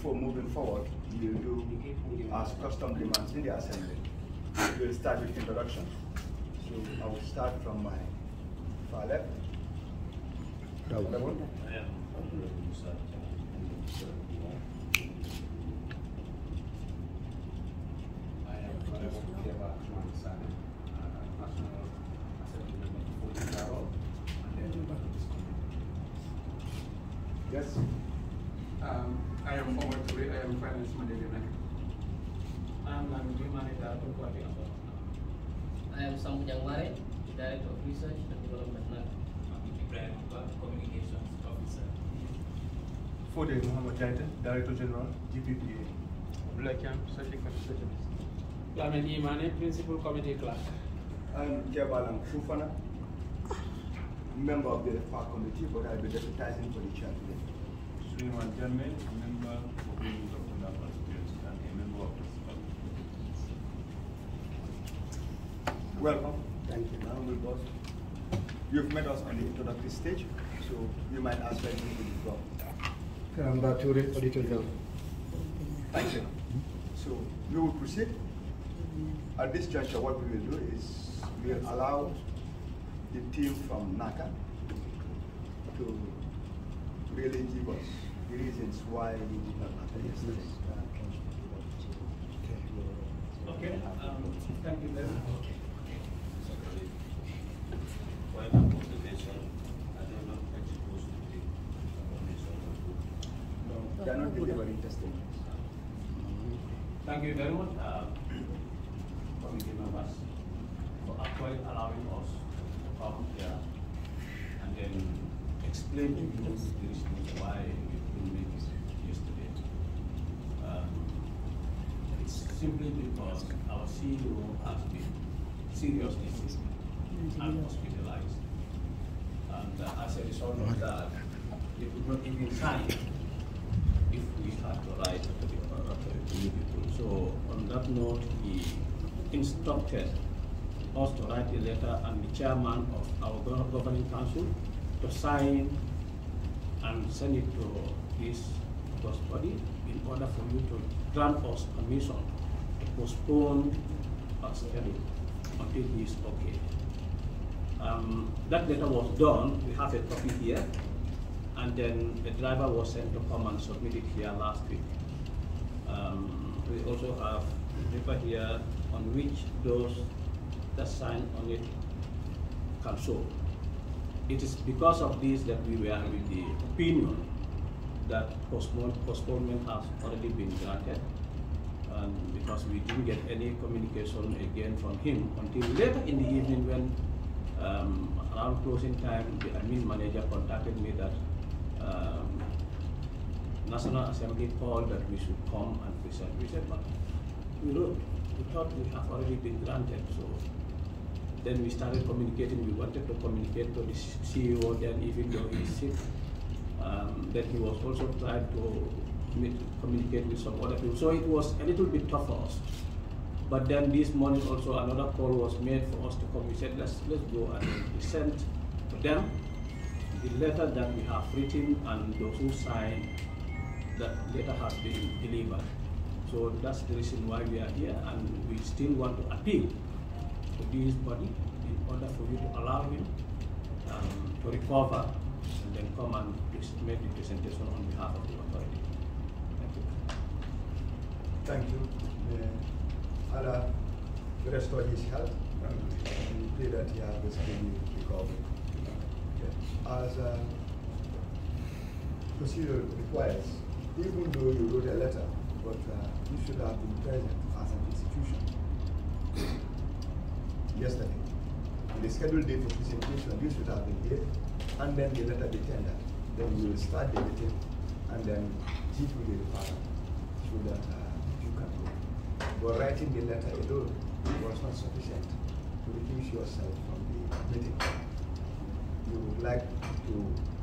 before moving forward, we'll do as custom demands in the assembly. We'll start with introduction. So I will start from my far left. I am Yes. I am forward to it. I am finance manager. I'm Gppa Director of Quality Assurance. I am Sam Jangware, Director of Research and Development. Communications Officer. Fode Muhammad Jaita, Director General, Gppa. Blackam, Certificate Specialist. Lamin Imane, Principal Committee Clerk. I'm Jabalam Fufana, member of the Fpac committee, but I'll be deputizing for the chair today. Suleiman Jamme, member of the National Affairs and a member of the Fpac. Welcome. Thank you. Now we'll boss. You've met us on the introductory stage, so you might ask anything to the floor. Thank you. So we will proceed. At this juncture, what we will do is we'll allow the team from NACA to really give us the reasons why we did not attend yesterday. Okay. Thank you very much. They are not delivering testimonies. Thank you very much, committee members, for actually allowing us to come here and then explain to you the reasons why we couldn't make it yesterday. It's simply because our CEO has been seriously sick and hospitalized. And as a result of that, we could not even sign if we had to write to the people. So on that note, he instructed us to write a letter and the chairman of our governing council to sign and send it to his body in order for you to grant us permission to postpone our schedule until he is okay. That letter was done. We have a copy here. And then the driver was sent to come and submit it here last week. We also have a paper here on which those that sign on it can show. It is because of this that we were with the opinion that postponement has already been granted, and because we didn't get any communication again from him until later in the evening when around closing time, the admin manager contacted me that National Assembly called that we should come and present. We said, but we wrote. We thought we have already been granted. So then we started communicating. We wanted to communicate to the CEO then, even though he's sick. Then he was also trying to communicate with some other people. So it was a little bit tough for us. But then this morning also another call was made for us to come. We said, let's go, and we sent to them the letter that we have written, and those who signed, that letter has been delivered. So that's the reason why we are here, and we still want to appeal to this body in order for you to allow him to recover and then come and make the presentation on behalf of the authority. Thank you. Thank you. Allah restore his health and pray that he has a speedy recovery. As procedure requires, even though you wrote a letter, but you should have been present as an institution yesterday. On the scheduled date for presentation, you should have been here, and then the letter be tendered. Then we will start the meeting, and then it will be referred so that you can go. But writing the letter alone was not sufficient to recuse yourself from the meeting. You would like to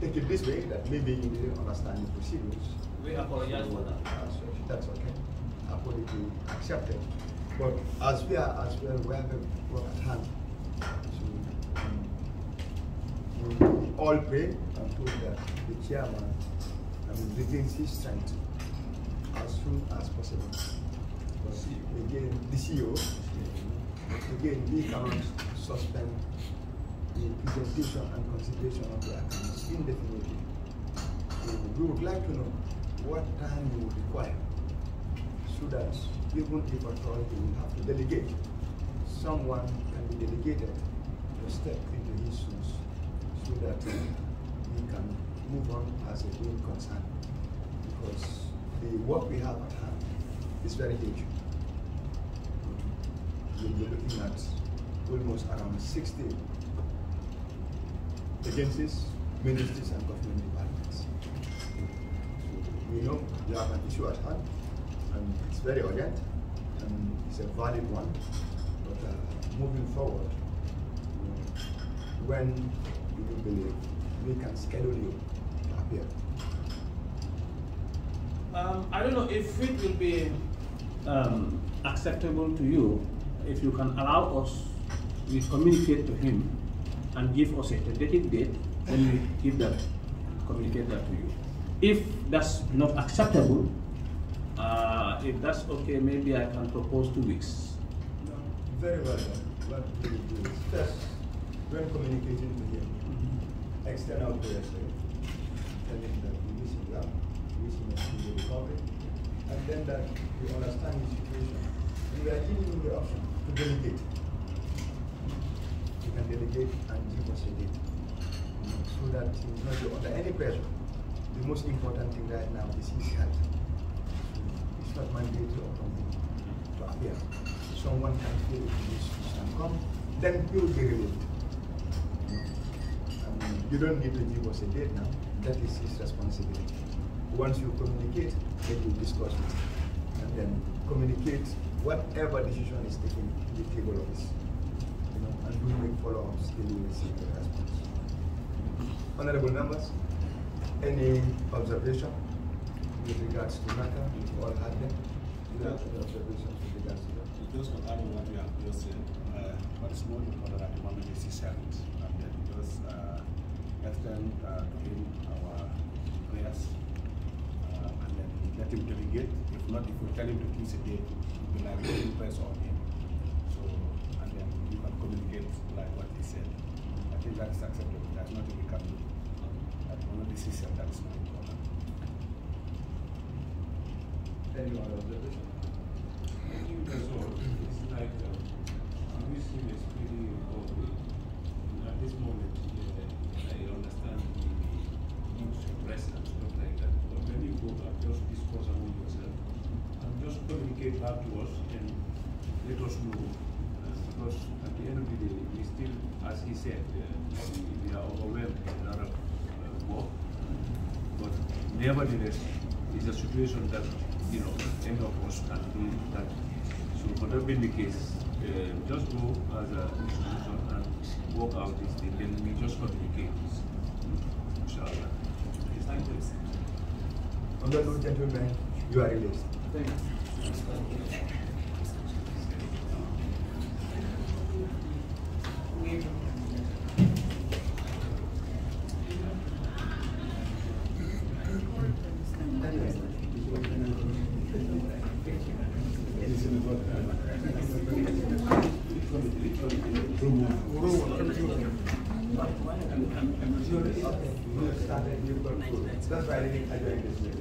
take it this way, that maybe you didn't understand the procedures. We apologize for that. That's okay. Apology accepted. But as we are as well, we have a work at hand. So we all pray and hope that the chairman regains his strength as soon as possible. But again, the CEO, again, we cannot suspend the presentation and consideration of the accounts indefinitely. So we would like to know what time you would require so that even if at all you will have to delegate, someone can be delegated to step into his shoes so that we can move on as a going concern. Because the work we have at hand is very huge. We'll be looking at almost around 60 agencies, ministries, and government departments. So we know we have an issue at hand, and it's very urgent, and it's a valid one. But moving forward, when do you believe we can schedule you to appear? I don't know if it will be acceptable to you if you can allow us, we communicate to him and give us a tentative date, then we give that, communicate that to you. If that's not acceptable, if that's okay, maybe I can propose 2 weeks. No, very well done. What we will do is first, when communicating to him, extend out the essay, tell him that we wish him well, we wish him a speedy recovery, and then that we understand his situation. And we are giving him the option to delegate. He can delegate and give us a date, so that he will not be under any pressure. The most important thing right now is his health. It's not mandatory upon him to appear. Someone can feel it in his shoes and come, then he will be relieved. You don't need to give us a date now. That is his responsibility. Once you communicate, then you discuss it, and then communicate whatever decision is taken to the table office. And do make follow-ups till you receive the response. Honorable members, any observation with regards to matter? You all had them. Do you have any observations with regards to that? Just confirming what we have just said, but it's more important at the moment is his health. And then just extend to him our prayers, and then let him delegate. If not, if we tell him to fix a date, we'll have to press on him. So, and then you can communicate like what he said. I think that is acceptable. There's nothing we can do. At the moment, this is that is more important. Any other observation? I think that's all. It's like we see a speedy recovery. At this moment, I understand the need to rest and stuff like that. But when you go back, just discuss among yourself and just communicate back to us and let us know. Because at the end of the day, we still, as he said, we are overwhelmed with a lot of work. But nevertheless, it's a situation that any of us can do that. So for that being the case, just go as an institution and work out this thing, then we just communicate. Inshallah. Thank you. Honorable gentlemen, you are released. Thank you. That's why I didn't join this meeting.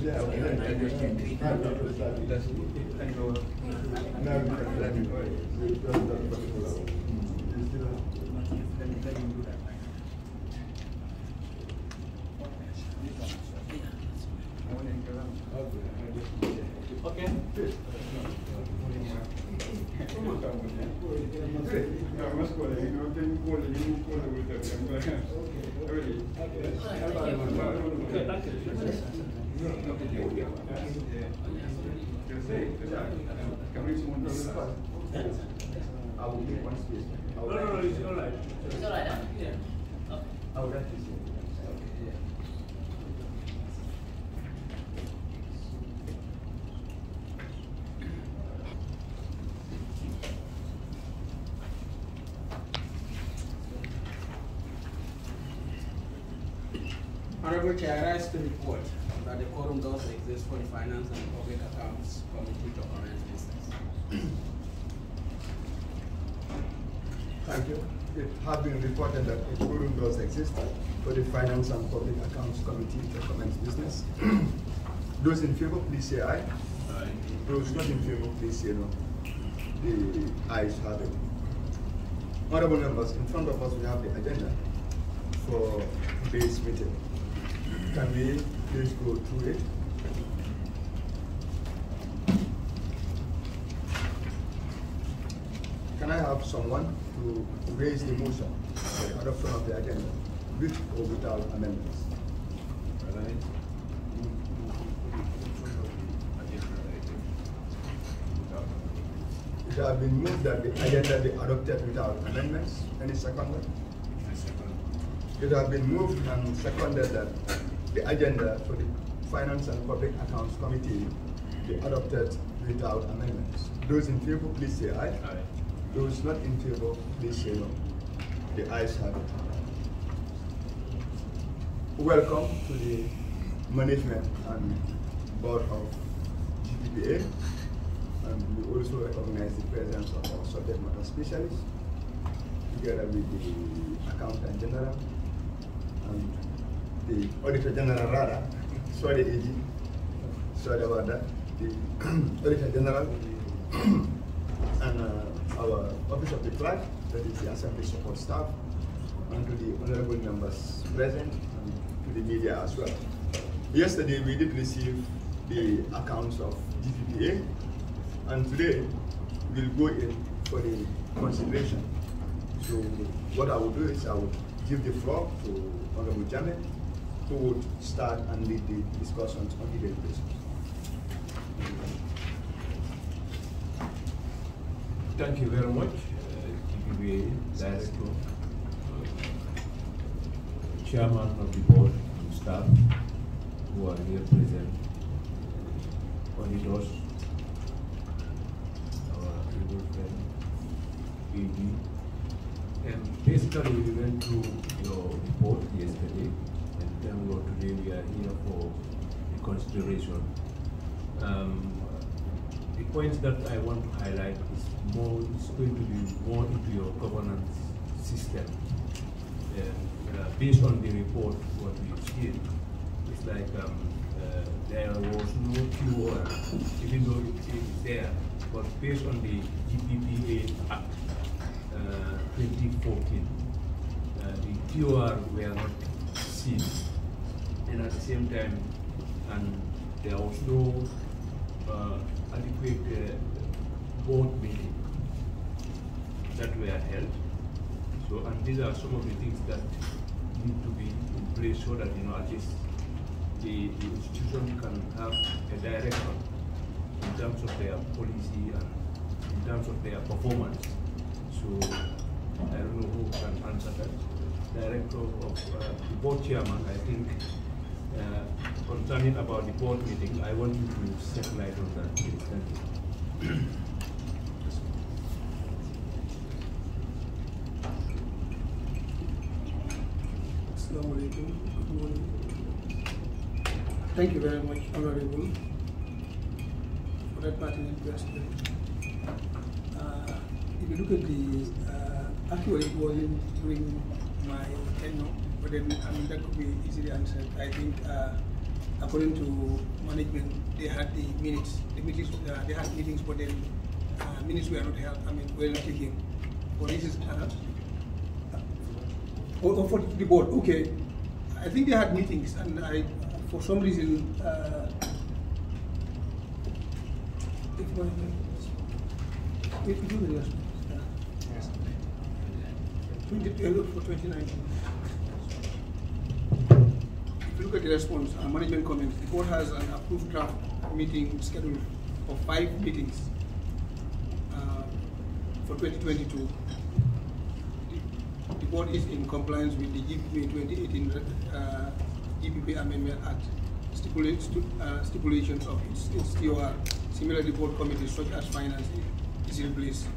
Yeah, okay. Now we can plan Okay. I will make one space. No, it's all right. It's all right, huh? Yeah. Okay. I will write this here. Honorable Chair, I rise to report. that the quorum does exist for the Finance and Public Accounts Committee to commence business. Thank you. It has been reported that a quorum does exist for the Finance and Public Accounts Committee to commence business. Those in favor, please say aye. Aye. Those not in favor, please say no. The ayes have it. Honorable members, in front of us we have the agenda for today's meeting. Can we please go through it? Can I have someone to raise the motion for the adoption of the agenda, with or without amendments? It has been moved that the agenda be adopted without amendments. Any seconder? I second. It has been moved and seconded that the agenda for the Finance and Public Accounts Committee be adopted without amendments. Those in favor, please say aye. Aye. Those not in favor, please say no. The ayes have it. Welcome to the management and board of Gppa. And we also recognize the presence of our subject matter specialists, together with the accountant general and the auditor general rather. Sorry, AG. Sorry about that. The auditor general and our office of the clerk, that is the assembly support staff, and to the honorable members present, and to the media as well. Yesterday we did receive the accounts of Gppa, and today we'll go in for the consideration. So what I will do is I will give the floor to Honorable Jammeh, who would start and lead the discussions on the daily basis. Thank you very much, Gppa Director, Chairman of the Board and staff who are here present, auditors, our able friend, AD. And basically we went through your report yesterday, and then today we are here for the consideration. The points that I want to highlight is going to be more into your governance system. Based on the report, what we've seen, it's like there was no QR, even though it is there, but based on the Gppa Act 2014, the QR were not seen, and at the same time, and there was no adequate board meeting that were held. So, and these are some of the things that need to be in place so that, at least the institution can have a direction in terms of their policy and in terms of their performance. So, I don't know who can answer that. Director of the board chairman, I think, concerning about the board meeting, I want you to set light on that, please. Thank you. Assalamu alaikum. Good morning. Thank you very much, Honorable, for that pertinent question. If you look at the, actually it wasn't during my tenure, but then that could be easily answered. I think according to management, they had the minutes, they had meetings, but then minutes were not held, were not taken. But this is, or for the board, okay. I think they had meetings, and for some reason, for 2019. If you look at the response, management comments, the board has an approved draft meeting schedule of 5 meetings for 2022. The board is in compliance with the Gppa 2018 Gppa Amendment Act stipulations of its TOR. Similarly, board committees such as finance is in place.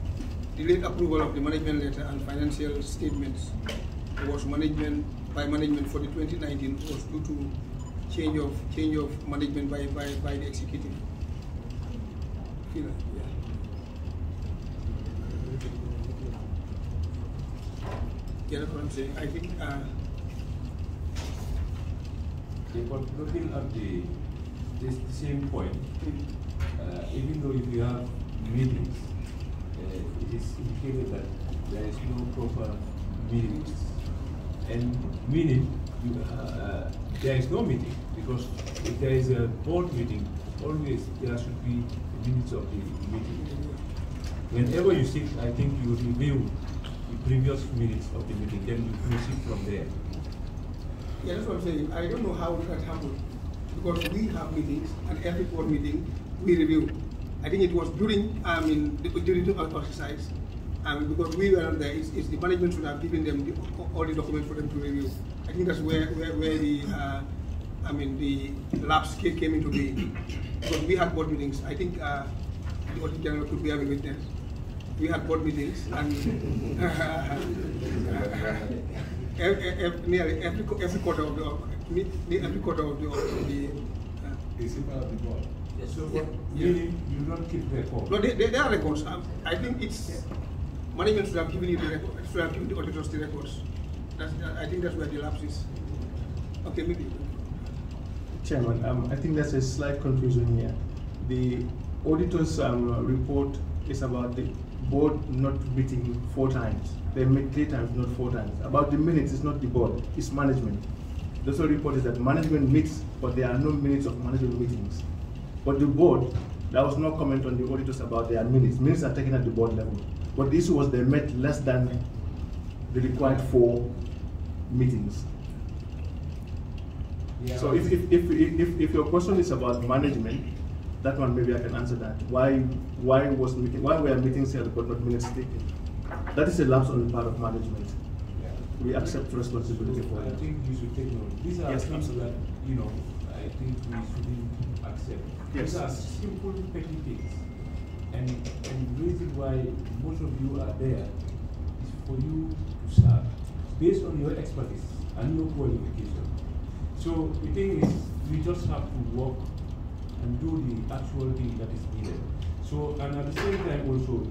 Delayed approval of the management letter and financial statements was by management for the 2019 was due to change of management by the executive. Yeah. Yeah, that's what I'm saying. I think. But looking at the same point, even though if you have meetings, it is indicated that there is no proper meetings. And meaning, there is no meeting, because if there is a board meeting, always there should be minutes of the meeting. Whenever you sit, I think you review the previous minutes of the meeting, then you proceed from there. Yeah, that's what I'm saying. I don't know how that happened, because we have meetings, and every board meeting we review. I think it was during during the exercise, because we were not there. It's the management should have given them all the documents for them to review. I think that's where the the lapse came into being, because we had board meetings. I think the Auditor General could be a witness. We had board meetings, and nearly every quarter of the Is it part of the board? Yes. So you don't keep records? No, there are records. I think it's management should have given you the record, should have given the auditors the records. I think that's where the lapse is. Okay, maybe. Chairman, I think there's a slight confusion here. The auditor's report is about the board not meeting 4 times. They meet 3 times, not 4 times. About the minutes, it's not the board, it's management. The also report is that management meets, but there are no minutes of management meetings. But the board, there was no comment on the auditors about their minutes. Minutes are taken at the board level. But the issue was they met less than the required 4 meetings. Yeah. So if your question is about management, that one maybe I can answer that. Why were meetings held but not minutes taken? That is a lapse on the part of management. Yeah. We accept responsibility for I that. think you should take note. These are things that I think we shouldn't accept. Yes. These are simple petty things. And the reason why most of you are there is for you to serve based on your expertise and your qualification. So the thing is, we just have to work and do the actual thing that is needed. So, and at the same time also,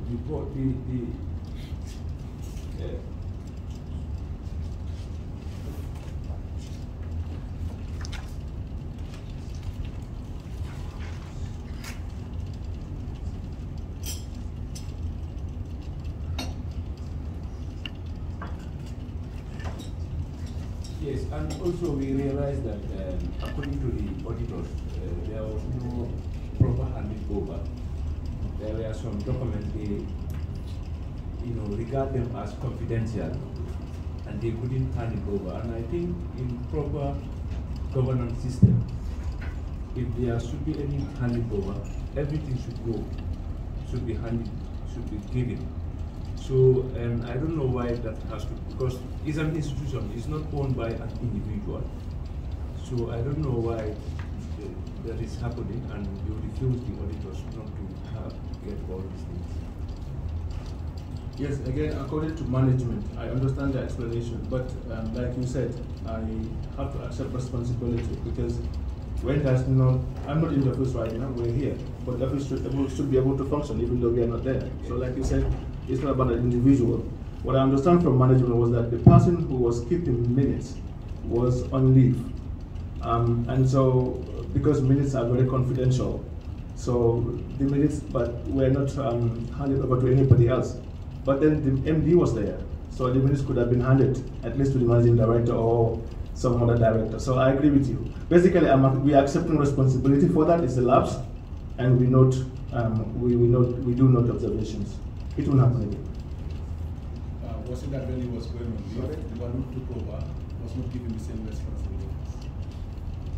yes, and also we realized that according to the auditors, there was no proper handing over. There were some documents they, regard them as confidential, and they couldn't hand it over. And I think in proper governance system, if there should be any handing over, everything should be given. So I don't know why that has to, because it's an institution, it's not owned by an individual. So I don't know why that is happening, and you refuse the auditors not to get all these things. Yes, again, according to management, I understand the explanation, but like you said, I have to accept responsibility, because when there's I'm not in the office right now, we're here, but the office should be able to function even though we are not there. So like you said, it's not about an individual. What I understand from management was that the person who was keeping minutes was on leave. And so, because minutes are very confidential, so the minutes, but were not handed over to anybody else. But then the MD was there, so the minutes could have been handed at least to the managing director or some other director. So I agree with you. Basically, we are accepting responsibility for that. It's a lapse, and we do note observations. It will happen again. Was it that when he was going on leave, the one who took over was not given the same responsibilities?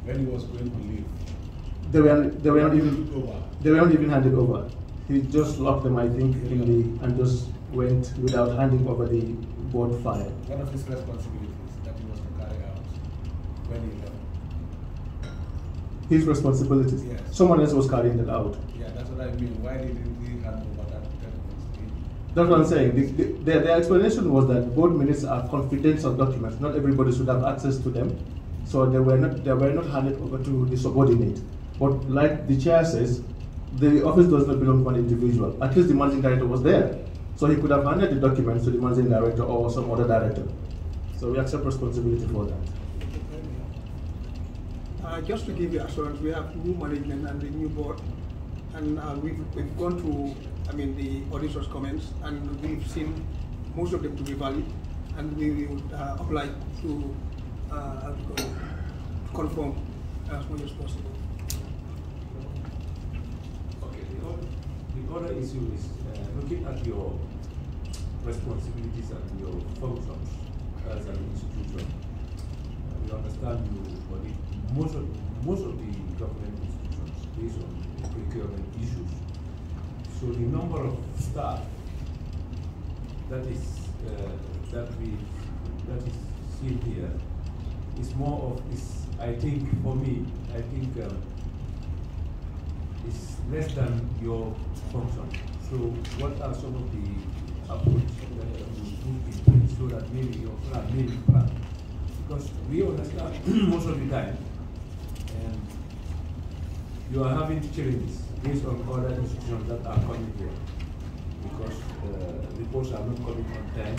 When he was going on leave, they were not even handed over. He just locked them, I think, and just went without handing over the board file. One of his responsibilities that he was to carry out when he left. His responsibilities. Yes. Someone else was carrying it out. Yeah, that's what I mean. Why didn't he hand over that? That's what I'm saying. The explanation was that board minutes are confidential documents. Not everybody should have access to them. So they were not handed over to the subordinate. But like the chair says, the office does not belong to an individual. At least the managing director was there. So he could have handed the documents to the managing director or some other director. So we accept responsibility for that. Just to give you assurance, we have new management and the new board, and we've gone through, the auditor's comments, and we've seen most of them to be valid, and we would apply to conform as much as possible. Okay, the other issue is looking at your responsibilities and your functions as an institution. We understand you audit most of the government institutions based on procurement issues. So the number of staff that is seen here is more of I think for me, it's less than your function. So what are some of the approaches that you put in place so that maybe your plan, because we understand most of the time you are having challenges based on other institutions that are coming here because reports are not coming on time.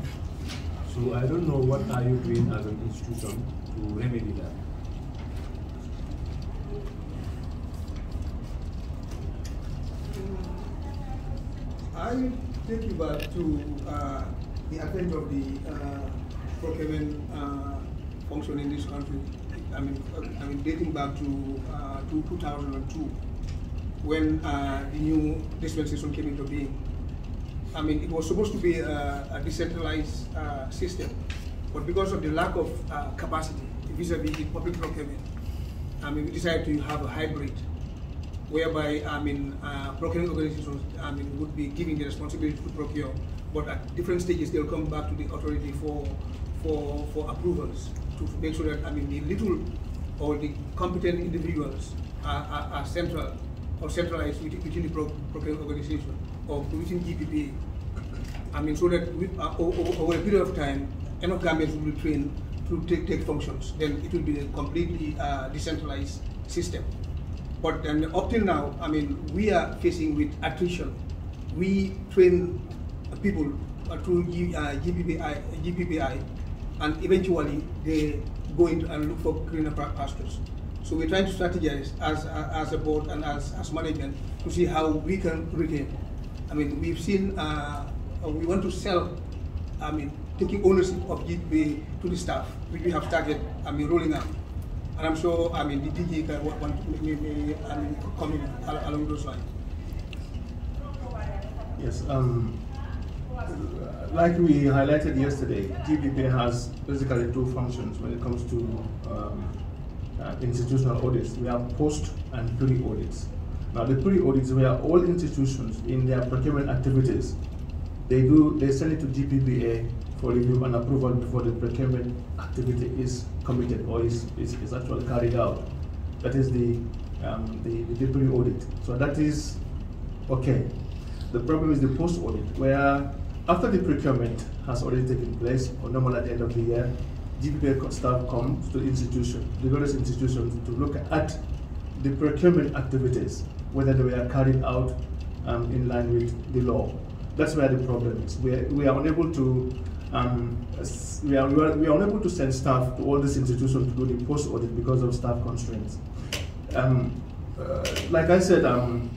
So I don't know what are you doing as an institution to remedy that. I take you back to the advent of the procurement function in this country. Dating back to 2002, when the new dispensation came into being. It was supposed to be a decentralized system, but because of the lack of capacity vis-a-vis the public procurement, we decided to have a hybrid, whereby procurement organizations would be given the responsibility to procure, but at different stages they'll come back to the authority for approvals to make sure that the little or the competent individuals are central or centralized within the procurement organization or within Gppa. So that over a period of time, enough garments will be trained to take functions. Then it will be a completely decentralized system. But then up till now, we are facing with attrition. We train people through Gppa, and eventually they go into and look for greener pastures. So we're trying to strategize as a board and as management to see how we can retain. We've seen, we want to sell, taking ownership of Gppa to the staff, which we have started, rolling out. And I'm sure, the DG can want to come in along those lines. Yes, like we highlighted yesterday, Gppa has basically two functions when it comes to institutional audits. We have post and pre-audits. Now the pre-audits, where all institutions in their procurement activities, they send it to Gppa for review and approval before the procurement activity is committed or is actually carried out. That is the pre-audit. So that is okay. The problem is the post-audit, where after the procurement has already taken place, or normally at the end of the year, Gppa staff comes to the various institutions to look at the procurement activities, whether they were carried out in line with the law. That's where the problem is. We are unable to we are unable to send staff to all these institutions to do the post-audit because of staff constraints. Like I said,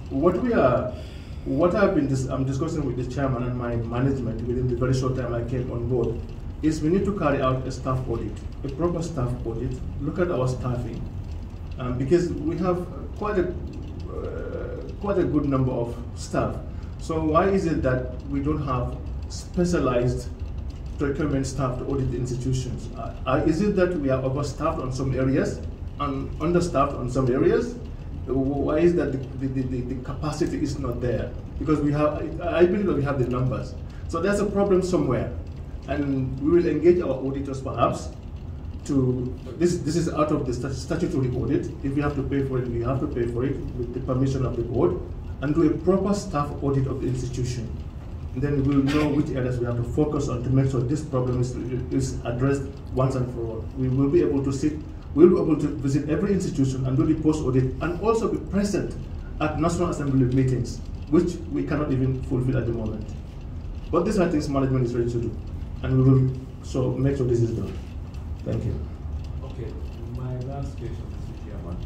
what I've been discussing with the chairman and my management within the very short time I came on board is we need to carry out a staff audit, a proper staff audit, look at our staffing, because we have quite a good number of staff. So why is it that we don't have specialized procurement staff to audit the institutions? Is it that we are overstaffed on some areas and understaffed on some areas? Why is that the capacity is not there? Because I believe that we have the numbers. So there's a problem somewhere, and we will engage our auditors perhaps to, this is out of the statutory audit. If we have to pay for it, we have to pay for it with the permission of the board, and do a proper staff audit of the institution. And then we'll know which areas we have to focus on to make sure this problem is addressed once and for all. We will be able to sit we'll be able to visit every institution and do the post-audit and also be present at National Assembly meetings, which we cannot even fulfill at the moment. But these are things management is ready to do, and we will so make sure this is done. Thank you. Okay, my last question, Mr. Chairman.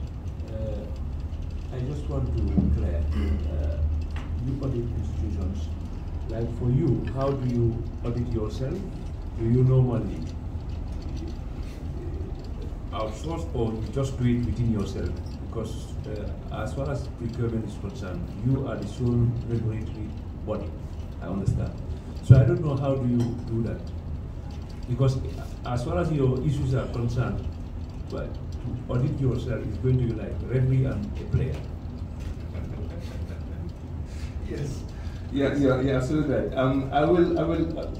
I just want to clear, you audit institutions. Like for you, how do you audit yourself? Do you normally outsource or you just do it within yourself? Because as far as procurement is concerned, you are the sole regulatory body, I understand. So I don't know how do you do that. Because as far as your issues are concerned, well, to audit yourself is going to be like referee and a player. Yes. Yeah, absolutely right. I will,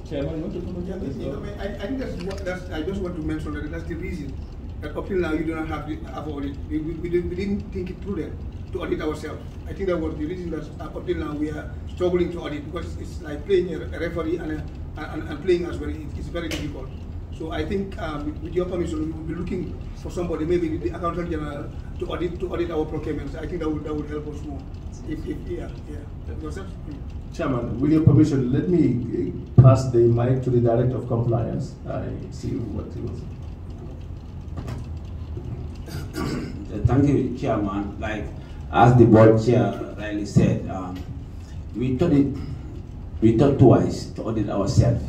Chairman, you want to comment on this? I think I just want to mention that that's the reason that up till now you do not have audit. We didn't think it prudent to audit ourselves. I think that was the reason that up till now we are struggling to audit, because it's like playing a referee and playing as well. It's very difficult. So I think with your permission, we will be looking for somebody, maybe the Accountant General, to audit our procurements. I think that would help us more. Chairman, with your permission, let me pass the mic to the Director of Compliance. I see what he was. Thank you, Chairman. Like as the board chair rightly said, we thought twice to audit ourselves,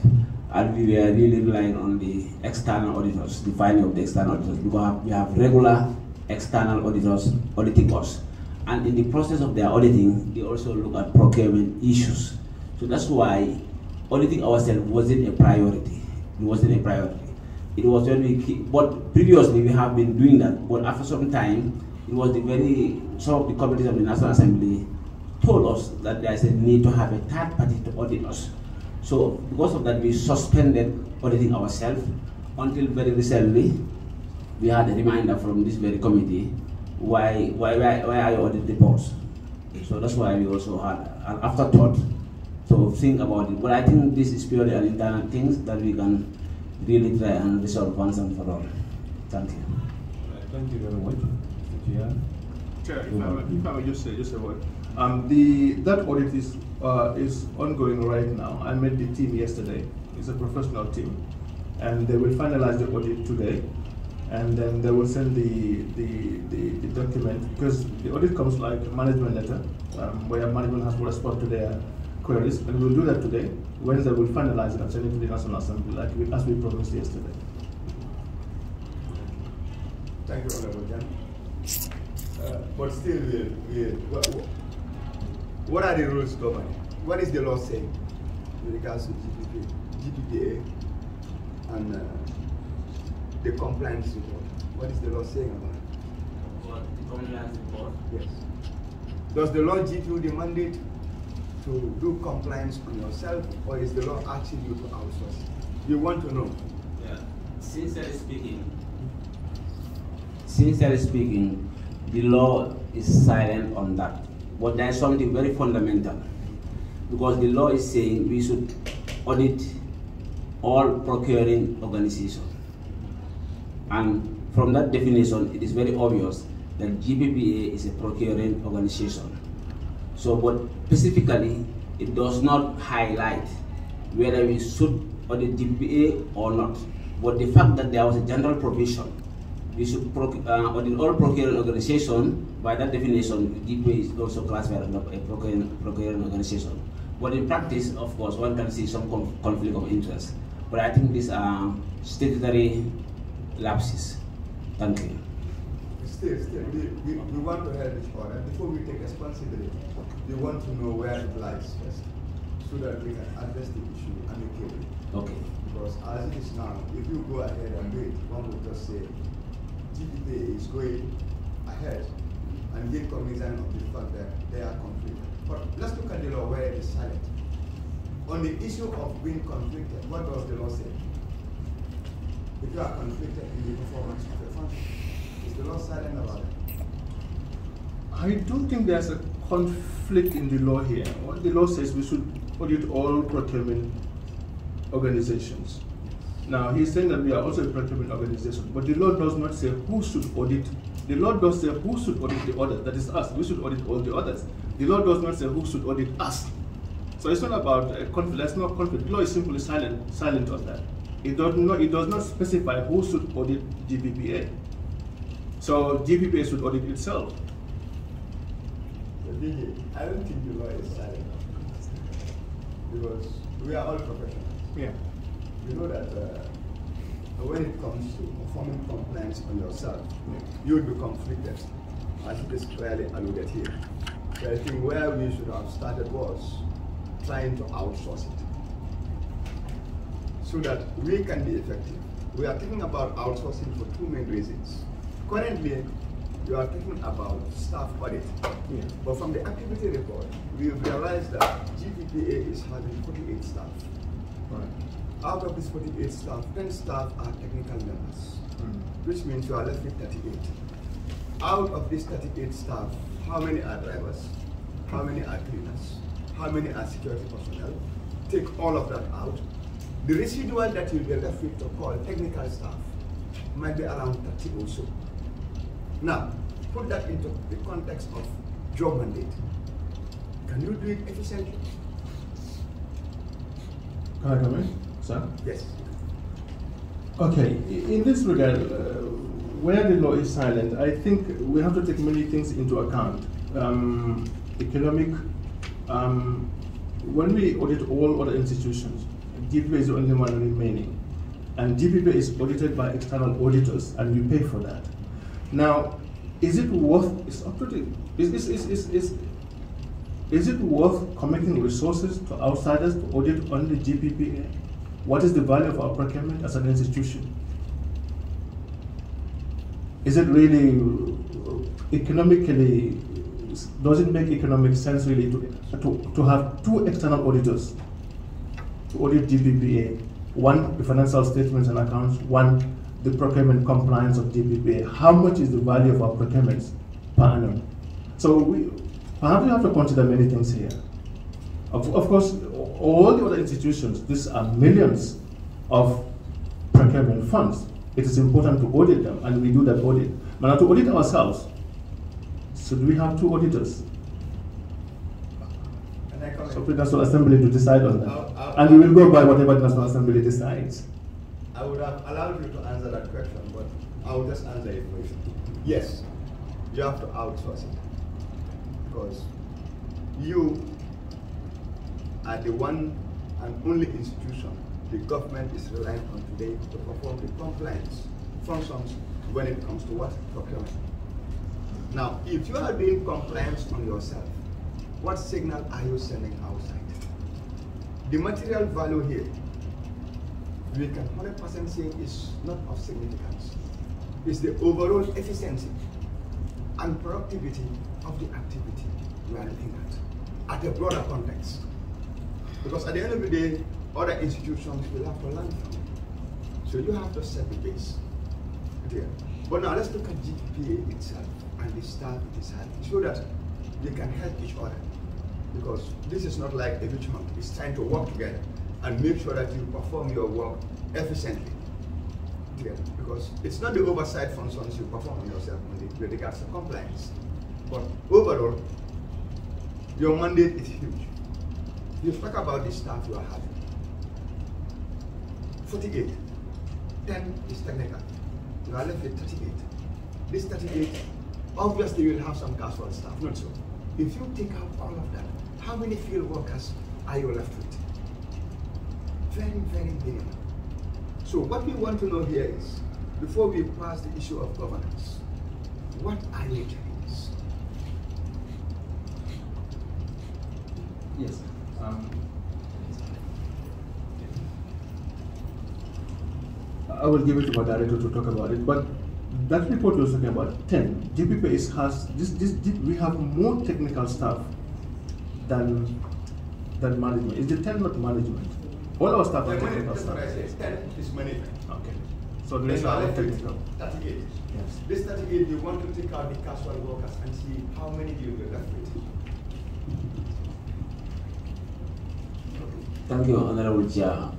and we were really relying on the external auditors, the finding of the external auditors, because we have regular external auditors auditing us. And in the process of their auditing, they also look at procurement issues. So that's why auditing ourselves wasn't a priority. It wasn't a priority. It was when we but previously we have been doing that, but after some time, it was some of the committees of the National Assembly told us that there is a need to have a third party to audit us. So because of that, we suspended auditing ourselves until very recently. We had a reminder from this very committee, why are you auditing the boss? So that's why we also had an afterthought to think about it. But I think this is purely an internal thing that we can really try and resolve once and for all. Thank you. Thank you very much, Mr. Chair. Chair, if I may just say a word. That audit is ongoing right now. I met the team yesterday. It's a professional team, and they will finalize the audit today, and then they will send the document, because the audit comes like a management letter, where management has to respond to their queries, and we'll do that today. Wednesday we'll finalize it and send it to the National Assembly, as we promised yesterday. Thank you, Honorable Jan. But still, what are the rules governing? What is the law saying with regards to Gppa and the compliance report? What is the law saying about it? What, the compliance report? Yes. Does the law give you the mandate to do compliance on yourself, or is the law asking you to outsource? You want to know? Yeah. Sincerely speaking, the law is silent on that. But there is something very fundamental, because the law is saying we should audit all procuring organizations. And from that definition, it is very obvious that Gppa is a procuring organization. So, but specifically, it does not highlight whether we should audit Gppa or not. But the fact that there was a general provision, we should audit all procuring organizations, by that definition, Gppa is also classified as a procuring organization. But in practice, of course, one can see some conflict of interest. But I think these are statutory lapses. Thank you. Still, we want to help each other. Before we take responsibility, we want to know where it lies first, so that we can address the issue amicably. Okay. Because as it is now, if you go ahead and do it, one would just say, Gppa is going ahead and give cognizance of the fact that they are conflicted. But let's look at the law where it is silent. On the issue of being conflicted, what does the law say? If you are conflicted in the performance of a function, is the law silent about it? I don't think there's a conflict in the law here. What the law says, we should audit all procurement organizations. Now, he's saying that we are also a procurement organization, but the law does not say who should audit. The law does say who should audit the others. That is us. We should audit all the others. The law does not say who should audit us. So it's not about conflict. There's no conflict. The law is simply silent on that. It does not specify who should audit Gppa. So Gppa should audit itself. I don't think the law is silent because we are all professionals. Yeah. You know that when it comes to performing compliance on yourself, you would be conflicted, as it is clearly alluded here. So I think where we should have started was trying to outsource it so that we can be effective. We are thinking about outsourcing for two main reasons. Currently, you are thinking about staff audit, but from the activity report, we realized that Gppa is having 48 staff. Right. Out of these 48 staff, 10 staff are technical members, which means you are left with 38. Out of these 38 staff, how many are drivers? How many are cleaners? How many are security personnel? Take all of that out. The residual that you'll be left with to call technical staff might be around 30 or so. Now, put that into the context of job mandate. Can you do it efficiently? Can I come in, sir? Yes. Okay, in this regard, where the law is silent, I think we have to take many things into account. Economic, when we audit all other institutions, Gppa is the only one remaining. And Gppa is audited by external auditors, and we pay for that. Now, is it worth, it's up to the, is it worth committing resources to outsiders to audit only Gppa? What is the value of our procurement as an institution? Is it really economically, does it make economic sense really to have two external auditors to audit Gppa? One, the financial statements and accounts, one, the procurement compliance of Gppa. How much is the value of our procurements per annum? So perhaps we have to consider many things here. Of course, all the other institutions, these are millions of procurement funds. It is important to audit them, and we do that audit. But now to audit ourselves, should we have two auditors? So the National Assembly to decide on that. And we will go by whatever the National Assembly decides. I would have allowed you to answer that question, but I will just answer it for you. Yes, you have to outsource it. Because you are the one and only institution the government is relying on today to perform the compliance functions when it comes to what? Procurement. Now, if you are doing compliance on yourself, what signal are you sending outside? The material value here, we can 100% say is not of significance. It's the overall efficiency and productivity of the activity we are looking at a broader context. Because at the end of the day, other institutions will have to learn from it. So you have to set the base. Okay. But now let's look at Gppa itself and the staff it is having, so that we can help each other. Because this is not like a witch hunt. It's trying to work together and make sure that you perform your work efficiently. Okay. Because it's not the oversight functions you perform on yourself with regards to compliance. But overall, your mandate is huge. You talk about the staff you are having. 48, 10 is technical. You are left with 38. This 38, obviously you will have some casual staff, not so. If you take out all of that, how many field workers are you left with? Very, very minimal. So what we want to know here is, before we pass the issue of governance, what are your challenges? Yes. I will give it to my director to talk about it, but that report was talking about 10. Gppa has we have more technical staff than management. Is the 10 not management? All our staff are technical staff. That's what I say. 10 is management. Okay. So the rest are technical. 38. Yes. This 38, you want to take out the casual workers and see how many do you get left with. Thank you, Honorable Chair.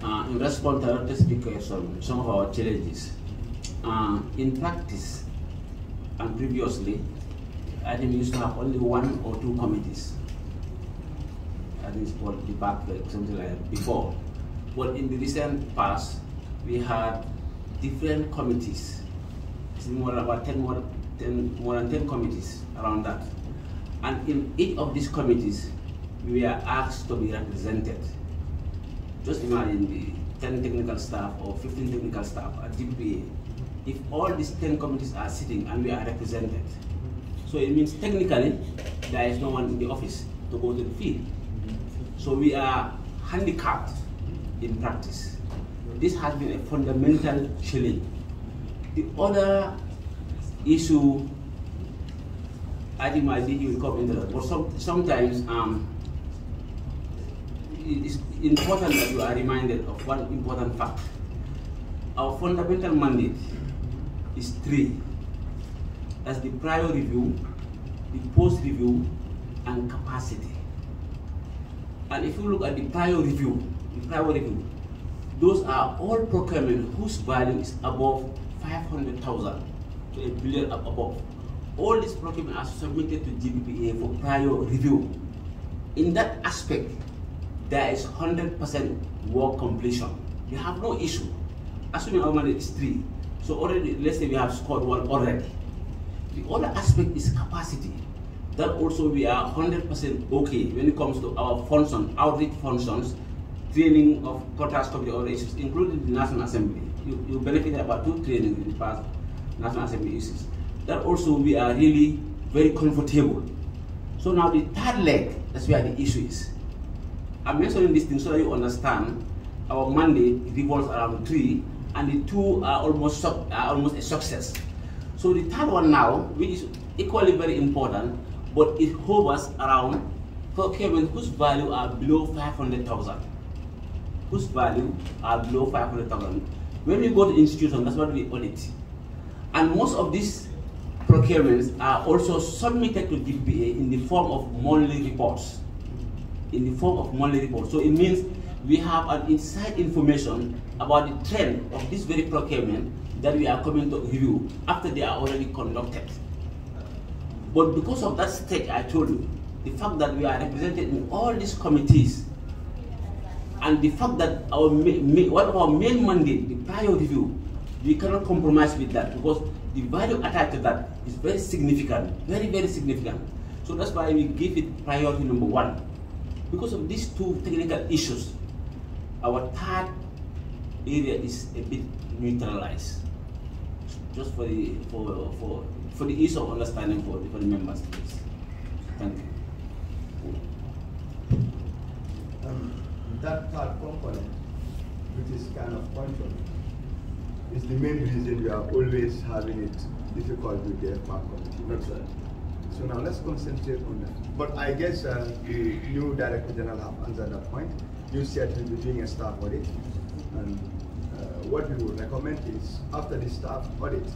in response to the specification, some of our challenges. In practice and previously, I think we used to have only 1 or 2 committees. I think it's called Fpac, something like that, before. But in the recent past, we had different committees. It's more about 10 more than 10 committees around that. And in each of these committees, we are asked to be represented. Just imagine the 10 technical staff or 15 technical staff at Gppa. If all these 10 committees are sitting and we are represented, so it means technically there is no one in the office to go to the field. So we are handicapped in practice. This has been a fundamental challenge. The other issue, I think my DG will come into that, but sometimes it is important that you are reminded of one important fact. Our fundamental mandate is 3. That's the prior review, the post-review, and capacity. And if you look at the prior review, those are all procurement whose value is above 500,000 to $1 billion above. All these procurement are submitted to Gppa for prior review. In that aspect, there is 100% work completion. You have no issue. Assuming our mandate is 3, so already, let's say we have scored 1 already. The other aspect is capacity. That also we are 100% okay when it comes to our functions, outreach functions, training of quotas of the other issues, including the National Assembly. You benefited about 2 trainings in the past National Assembly issues. That also we are really very comfortable. So now the 3rd leg, that's where the issue is. I'm mentioning this thing so that you understand our mandate revolves around 3, and the 2 are almost a success. So the 3rd one now, which is equally very important, but it hovers around procurement whose value are below 500,000. Whose value are below 500,000. When we go to institutions, that's what we audit. And most of these procurements are also submitted to Gppa in the form of monthly reports. So it means we have an inside information about the trend of this very procurement that we are coming to review after they are already conducted. But because of that stage I told you, the fact that we are represented in all these committees, and the fact that one of our main mandate, the prior review, we cannot compromise with that because the value attached to that is very significant, very, very significant. So that's why we give it priority number 1. Because of these 2 technical issues, our 3rd area is a bit neutralized, just for the ease of understanding for the members, please. Thank you. That 3rd component, which is kind of control, is the main reason we are always having it difficult with the Fpac committee. Not that. So now let's concentrate on that. But I guess the new Director General have answered that point. You said you'll be doing a staff audit, and what we would recommend is after the staff audit,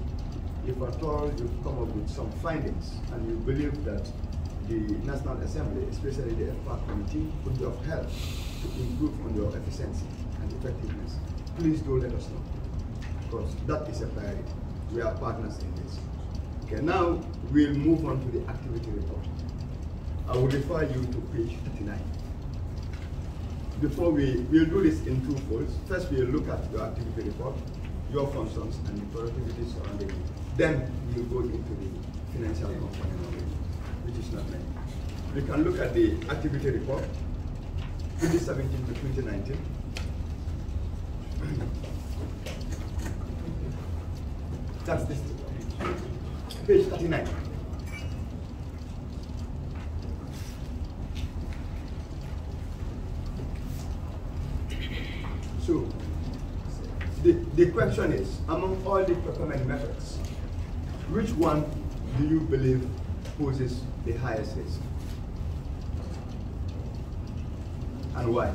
if at all you've come up with some findings and you believe that the National Assembly, especially the Fpac committee, could be of help to improve on your efficiency and effectiveness, please do let us know, because that is a priority. We are partners in this. Okay, now we'll move on to the activity report. I will refer you to page 39. Before we'll do this in 2 folds. First, we'll look at your activity report, your functions, and the productivity surrounding it. Then we'll go into the financial component of it, which is not many. We can look at the activity report, 2017 to 2019. That's this. Page 39. So, the question is, among all the procurement methods, which one do you believe poses the highest risk? And why?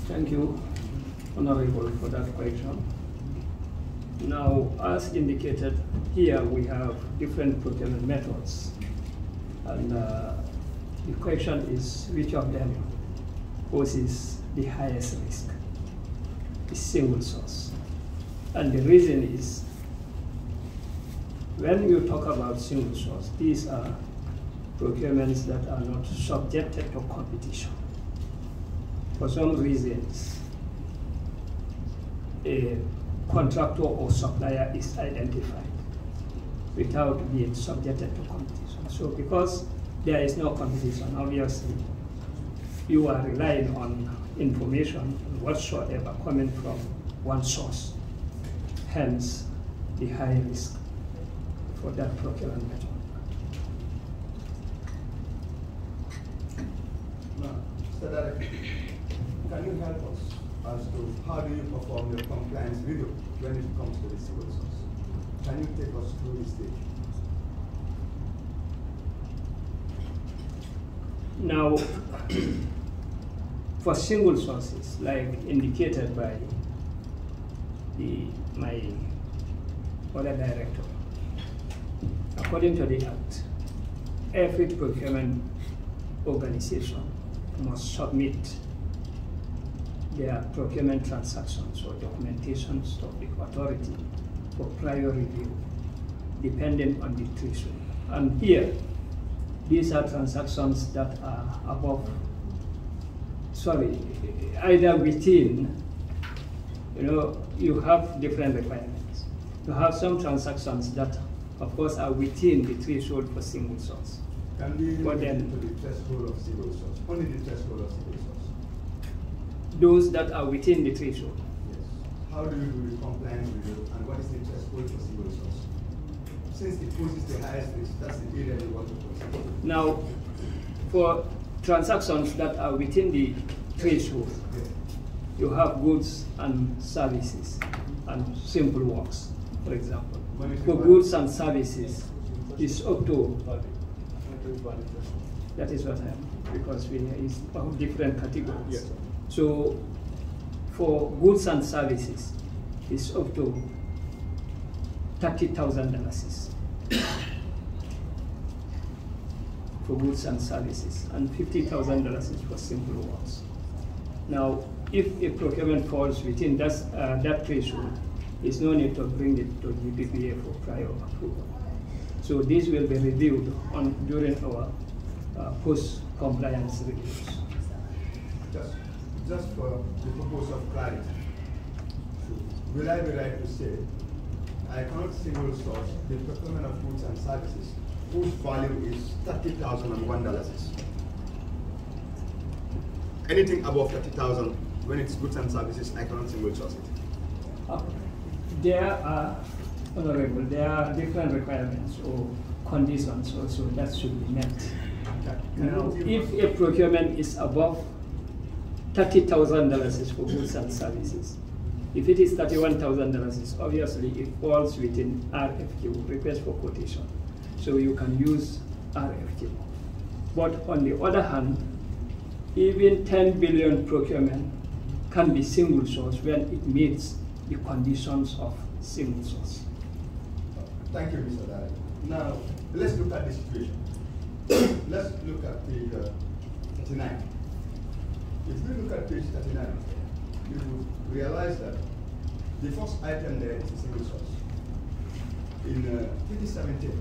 Thank you, Honorable, for that question. Now, as indicated here, we have different procurement methods. And the question is, which of them poses the highest risk? The single source. And the reason is, when you talk about single source, these are procurements that are not subjected to competition. For some reasons, a contractor or supplier is identified without being subjected to competition. So because there is no competition, obviously, you are relying on information whatsoever coming from one source. Hence, the high risk for that procurement method. Now, Mr. Director, can you help us as to how do you perform your compliance review when it comes to the single source? Can you take us through this stage? Now, for single sources, like indicated by my other director, according to the Act, every procurement organization must submit their procurement transactions or documentations to the authority for prior review, depending on the threshold. And here, these are transactions that are above, either within, you have different requirements. You have some transactions that, of course, are within the threshold for single source. Can we look into the threshold of single source? Only the threshold of single source? Those that are within the threshold. Yes. How do you do the compliance review, and what is the threshold for single source? Since it poses the highest risk, that's the area we want to consider. Now, for transactions that are within the threshold, you have goods and services and simple works, for example. For goods and services, it's up to, that is what I am, because we have different categories. Yes. So, for goods and services, it's up to $30,000 for goods and services, and $50,000 is for simple works. Now, if a procurement falls within that threshold, there's no need to bring it to Gppa for prior approval. So this will be reviewed during our post-compliance reviews. Just for the purpose of clarity, will I be right to say I cannot single source the procurement of goods and services whose value is $30,001? Anything above $30,000, when it's goods and services, I cannot single source it. There are different requirements or conditions also that should be met. Now, if a procurement is above $30,000 for goods and services, if it is $31,000, obviously it falls within RFQ, request for quotation. So you can use RFQ. But on the other hand, even 10 billion procurement can be single source when it meets the conditions of single source. Thank you, Mr. Director. Now, let's look at the situation. Let's look at page 39. If we look at page 39, you will realize that the first item there is a single source. In 2017,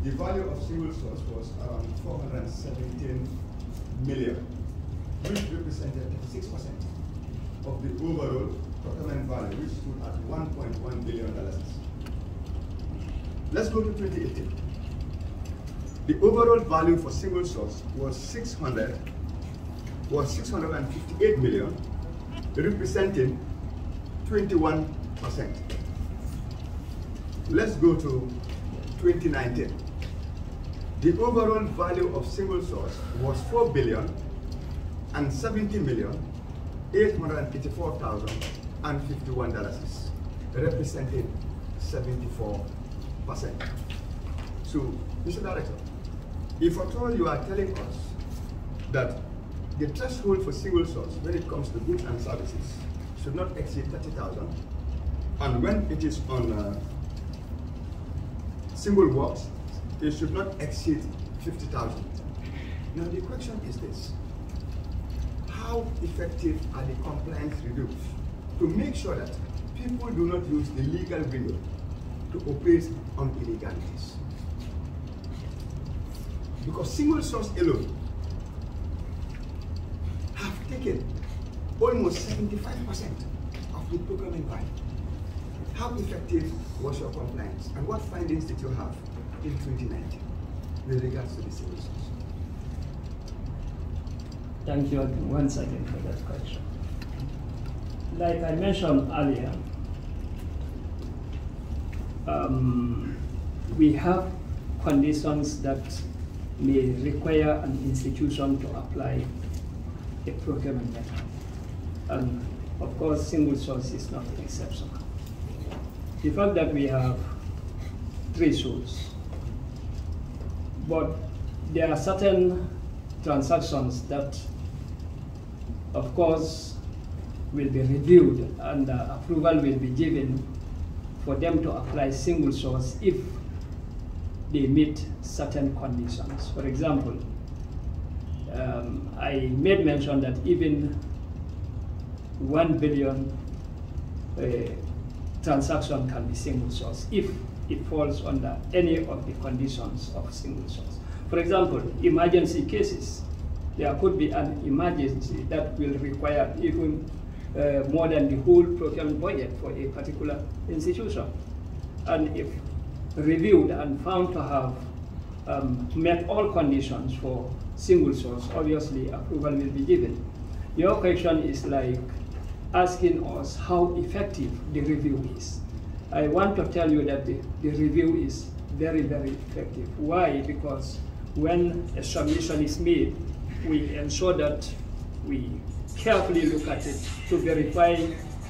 the value of single source was around 417 million, which represented 36% of the overall procurement value, which stood at $1.1 billion. Let's go to 2018. The overall value for single source was 658 million, representing 21%. Let's go to 2019. The overall value of single source was $4,780,884,051, representing 74%. So, Mr. Director, if at all you are telling us that the threshold for single source when it comes to goods and services should not exceed 30,000, And when it is on single works, it should not exceed 50,000. Now the question is this: how effective are the compliance reviews to make sure that people do not use the legal window to operate on illegalities? Because single source alone have taken almost 75% of the procurement value. How effective was your compliance, and what findings did you have in 2019 with regards to the single source? Thank you once again for that question. Like I mentioned earlier, we have conditions that may require an institution to apply a procurement method. And of course, single source is not exceptional. The fact that we have thresholds, but there are certain transactions that, of course, will be reviewed and approval will be given for them to apply single source if they meet certain conditions. For example, I made mention that even 1 billion transaction can be single source if it falls under any of the conditions of single source. For example, emergency cases. There could be an emergency that will require even more than the whole procurement budget for a particular institution. And if reviewed and found to have met all conditions for single source, obviously approval will be given. Your question is like asking us how effective the review is. I want to tell you that the review is very, very effective. Why? Because when a submission is made, we ensure that we carefully look at it to verify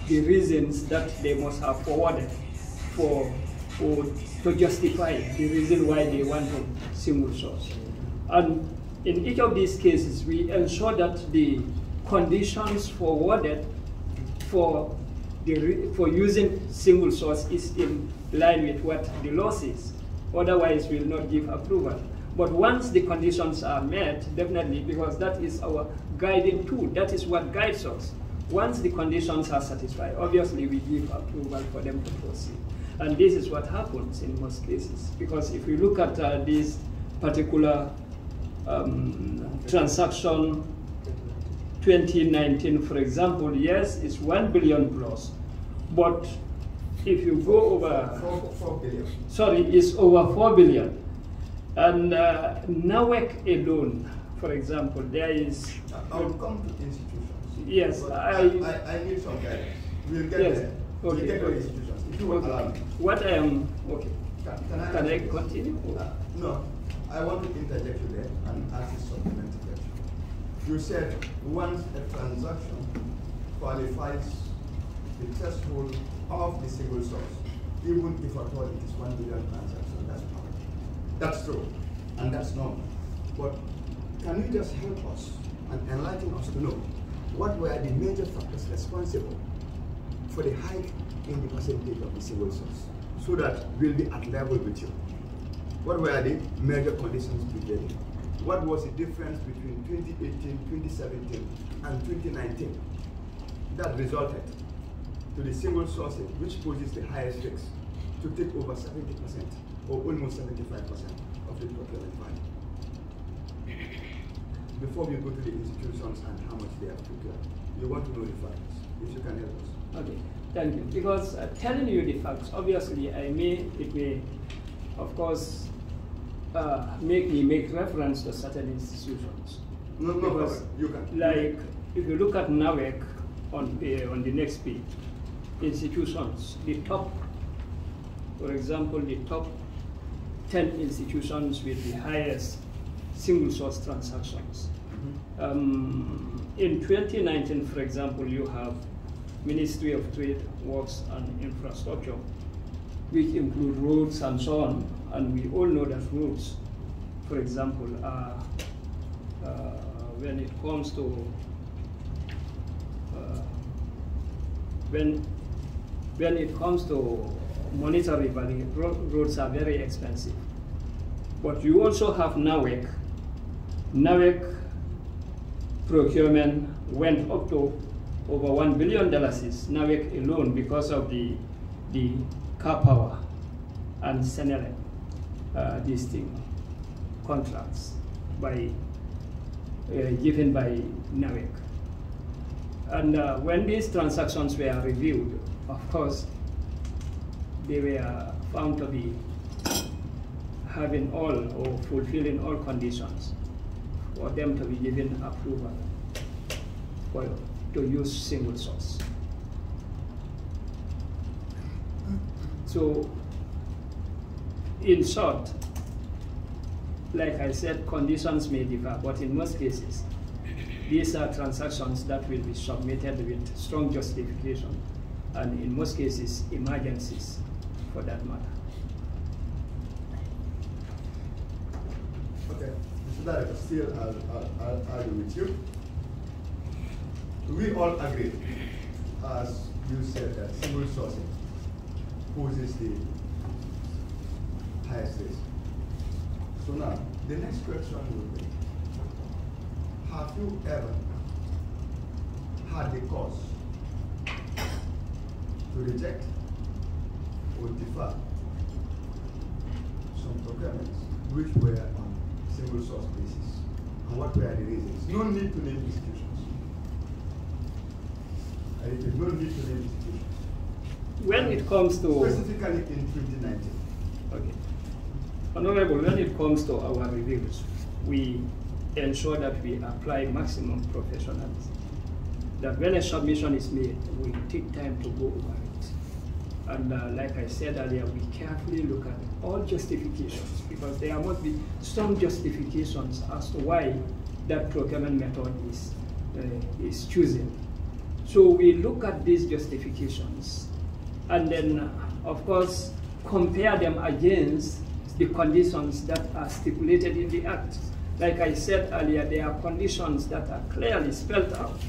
the reasons that they must have forwarded for, or to justify the reason why they want a single source. And in each of these cases, we ensure that the conditions forwarded for using single source is in line with what the law says. Otherwise, we will not give approval. But once the conditions are met, definitely, because that is our guiding tool, that is what guides us. Once the conditions are satisfied, obviously we give approval for them to proceed. And this is what happens in most cases. Because if we look at this particular transaction, 2019, for example, yes, it's 1 billion plus. But if you go over 4 billion. Sorry, it's over 4 billion. And NAWEC alone, for example, there is. I'll come to institutions. Yes, I need some guidance. We'll get yes. there. Okay. We'll get to institutions. If you will allow me. What I am okay. Can I continue? No, I want to interject you there and ask a supplementary question. You said once a transaction qualifies the threshold of the single source, even if at all it is 1 billion transaction, that's fine. That's true, and that's normal. But can you just help us and enlighten us to know what were the major factors responsible for the hike in the percentage of the single source, so that we'll be at level with you? What were the major conditions prevailing? What was the difference between 2018, 2017, and 2019 that resulted to the single sourcing, which poses the highest risks, to take over 70% or almost 75% of the procurement value? Before we go to the institutions and how much they have procured, we want to know the factors, if you can help us. Okay, thank you. Because telling you the facts, obviously, it may, of course, make me make reference to certain institutions. No, because you can. Like, if you look at NAWEC on the next page, institutions, the top, for example, the top 10 institutions with the highest single source transactions. In 2019, for example, you have Ministry of Trade, Works and Infrastructure, which include roads and so on. And we all know that roads, for example, are, when it comes to, when when it comes to monetary value, roads are very expensive. But you also have NAWEC. NAWEC procurement went up to over $1 billion is NAWEC alone because of the car power and Senelec, these things, contracts given by NAWEC. And when these transactions were reviewed, of course, they were found to be having all or fulfilling all conditions for them to be given approval to use single source. So, in short, like I said, conditions may differ, but in most cases, these are transactions that will be submitted with strong justification, and in most cases, emergencies for that matter. Okay, Mr. Director, still I'll argue with you. We all agree, as you said, that single sourcing poses the highest risk. So now, the next question would be, have you ever had the cause to reject or defer some procurements which were on single source basis? And what were the reasons? No need to name institutions. I repeat, no need to name institutions. When it comes to... Specifically in 2019. Okay. Honorable, when it comes to our reviews, we ensure that we apply maximum professionalism. That when a submission is made, we take time to go over it. And like I said earlier, we carefully look at all justifications, because there must be some justifications as to why that procurement method is chosen. So we look at these justifications and then, of course, compare them against the conditions that are stipulated in the Act. Like I said earlier, there are conditions that are clearly spelled out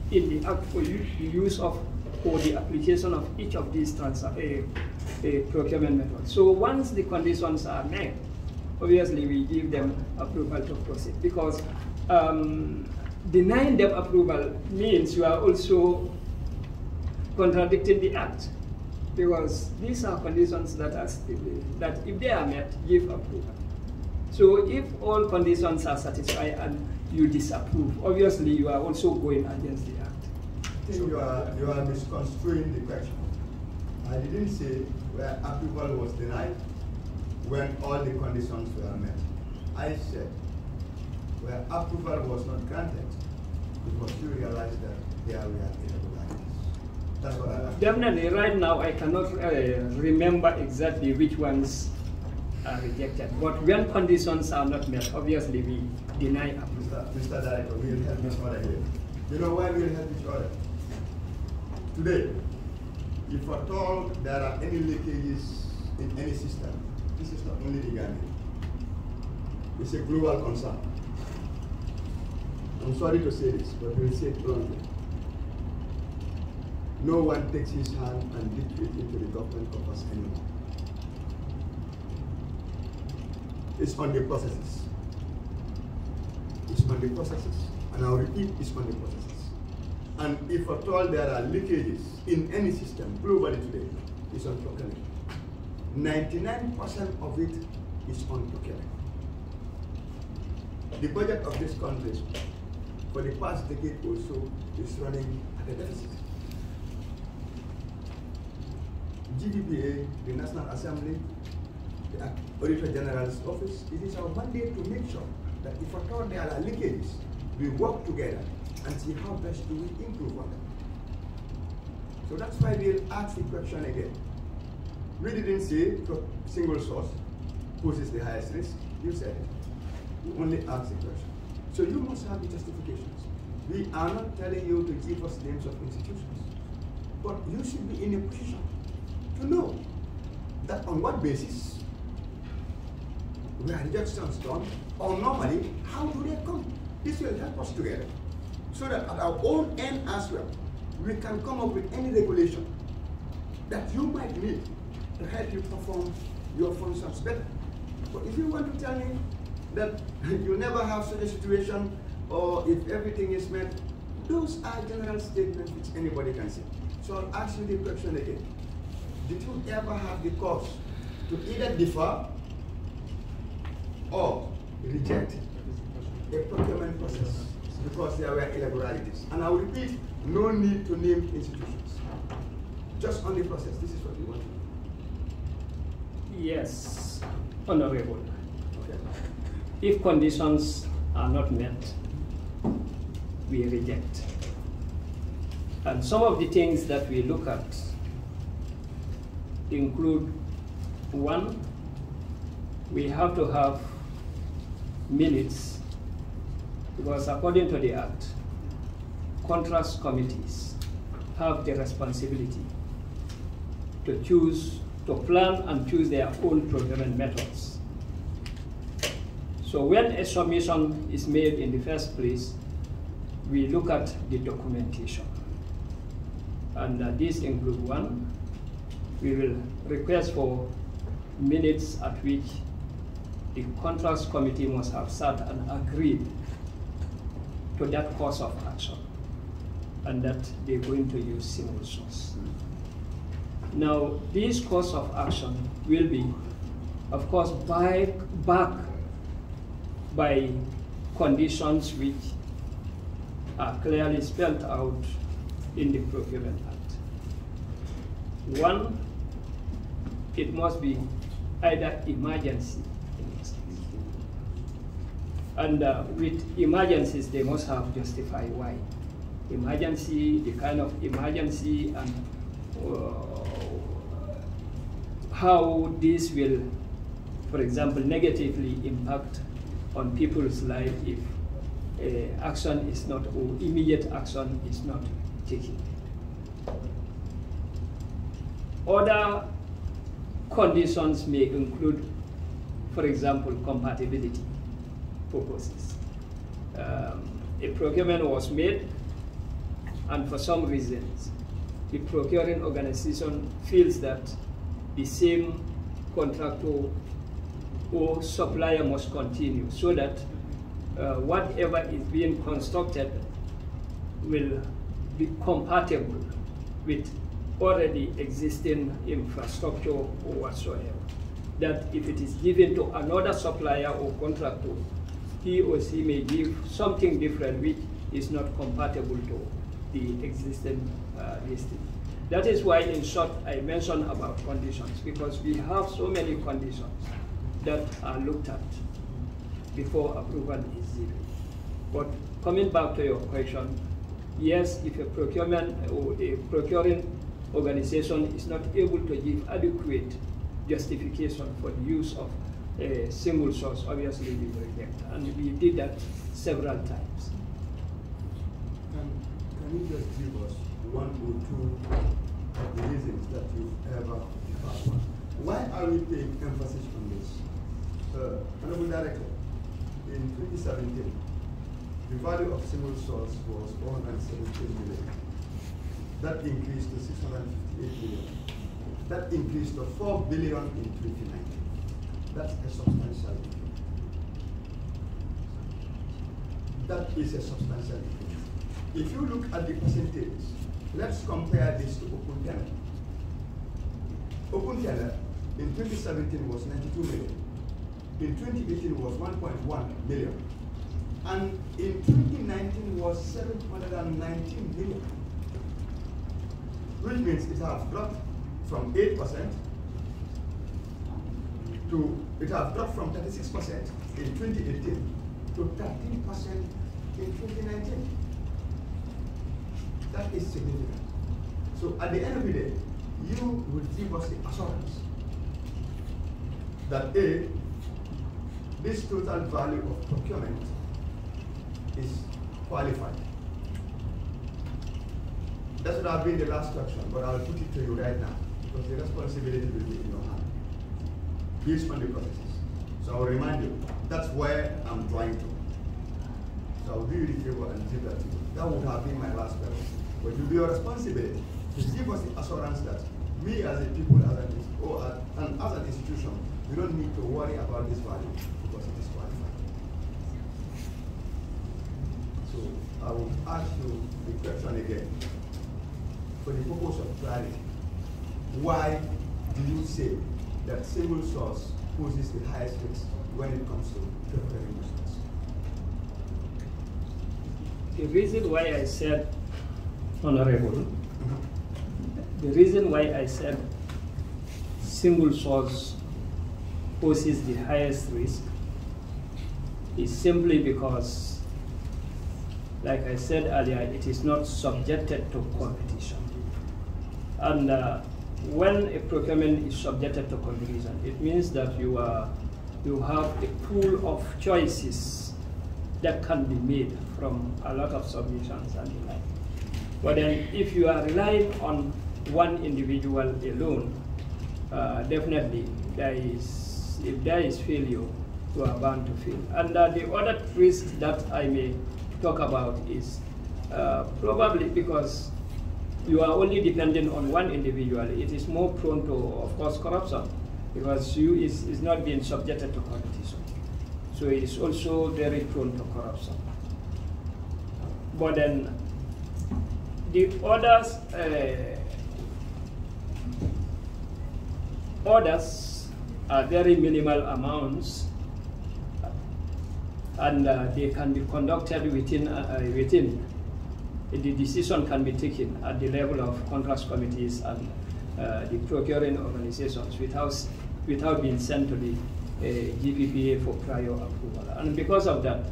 in the Act for the use of or the application of each of these procurement methods. So once the conditions are met, obviously we give them approval to proceed, because denying them approval means you are also contradicting the Act, because these are conditions that are stipulated, that if they are met, give approval. So if all conditions are satisfied and you disapprove, obviously you are also going against the Act. I think you are misconstruing the question. I didn't say where approval was denied when all the conditions were met. I said where approval was not granted because you realized that there were irregularities. That's what I asked. Definitely, right now I cannot remember exactly which ones are rejected. But when conditions are not met, obviously we deny approval. Mr. Director, we will help each other here. You know why we will help each other? Today, if at all there are any leakages in any system, this is not only the Ghanaian. It's a global concern. I'm sorry to say this, but we'll say it bluntly. No one takes his hand and dips it into the government coffers anymore. It's on the processes. It's on the processes. And I'll repeat, it's on the processes. And if at all there are leakages in any system globally today, it's on procurement. 99% of it is on procurement. The budget of this country for the past decade or so is running at a deficit. Gppa, the National Assembly, the Auditor General's Office, it is our mandate to make sure that if at all there are leakages, we work together and see how best do we improve on them. So that's why we'll ask the question again. We didn't say single source poses the highest risk. You said it. We only asked the question. So you must have the justifications. We are not telling you to give us names of institutions, but you should be in a position to know that on what basis were rejections done, or normally, how do they come? This will help us together, so that at our own end as well, we can come up with any regulation that you might need to help you perform your functions better. But if you want to tell me that you never have such a situation, or if everything is met, those are general statements which anybody can say. So I'll ask you the question again. Did you ever have the cause to either defer or reject a procurement process because there were irregularities? And I will repeat, no need to name institutions. Just on the process, this is what we want to do. Yes, Honorable. Okay. If conditions are not met, we reject. And some of the things that we look at include, one, we have to have minutes, because according to the Act, contracts committees have the responsibility to choose, to plan and choose their own procurement methods. So when a submission is made in the first place, we look at the documentation. And these include, one, we will request for minutes at which the contracts committee must have sat and agreed to that course of action, and that they're going to use single source. Now, this course of action will be, of course, backed by conditions which are clearly spelled out in the Procurement Act. One, it must be either emergency. And with emergencies, they must have justify why. Emergency, the kind of emergency, and how this will, for example, negatively impact on people's life if action is not, or immediate action is not taken. Other conditions may include, for example, compatibility purposes. A procurement was made, and for some reasons, the procuring organization feels that the same contractor or supplier must continue, so that whatever is being constructed will be compatible with already existing infrastructure or whatsoever. That if it is given to another supplier or contractor, he or she may give something different which is not compatible to the existing listing. That is why, in short, I mentioned about conditions, because we have so many conditions that are looked at before approval is given. But coming back to your question, yes, if a procurement or a procuring organization is not able to give adequate justification for the use of a single source, obviously we will reject. And we did that several times. Can you just give us one or two of the reasons that you've ever found? Why are we paying emphasis on this? Honorable Director, in 2017, the value of single source was 417 million. That increased to 658 million. That increased to 4 billion in 2019. That's a substantial difference. That is a substantial difference. If you look at the percentages, let's compare this to open tender. Open tender in 2017 was 92 million. In 2018 was 1.1 million. And in 2019 was 719 million. Which means it has dropped from 8% to, it has dropped from 36% in 2018 to 13% in 2019. That is significant. So at the end of the day, you will give us the assurance that A, this total value of procurement is qualified. That should have been the last question, but I'll put it to you right now, because the responsibility will be in your hand, based on the processes. So I'll remind you, that's where I'm trying to. So I'll do you the favor and give that to you. That would have been my last question. But it will be your responsibility to give us the assurance that we as a people, and as an institution, we don't need to worry about this value because it is qualified. So I will ask you the question again. For the purpose of clarity, why do you say that single source poses the highest risk when it comes to preparing business? The reason why I said, Honorable, the reason why I said single source poses the highest risk is simply because, like I said earlier, it is not subjected to competition. And when a procurement is subjected to competition, it means that you have a pool of choices that can be made from a lot of submissions and the like. But then if you are relying on one individual alone, definitely if there is failure, you are bound to fail. And the other risk that I may talk about is probably because you are only dependent on one individual, it is more prone to, of course, corruption, because you is not being subjected to competition. So it is also very prone to corruption. But then the orders are very minimal amounts, and they can be conducted within the decision can be taken at the level of contracts committees and the procuring organizations without being sent to the Gppa for prior approval. And because of that,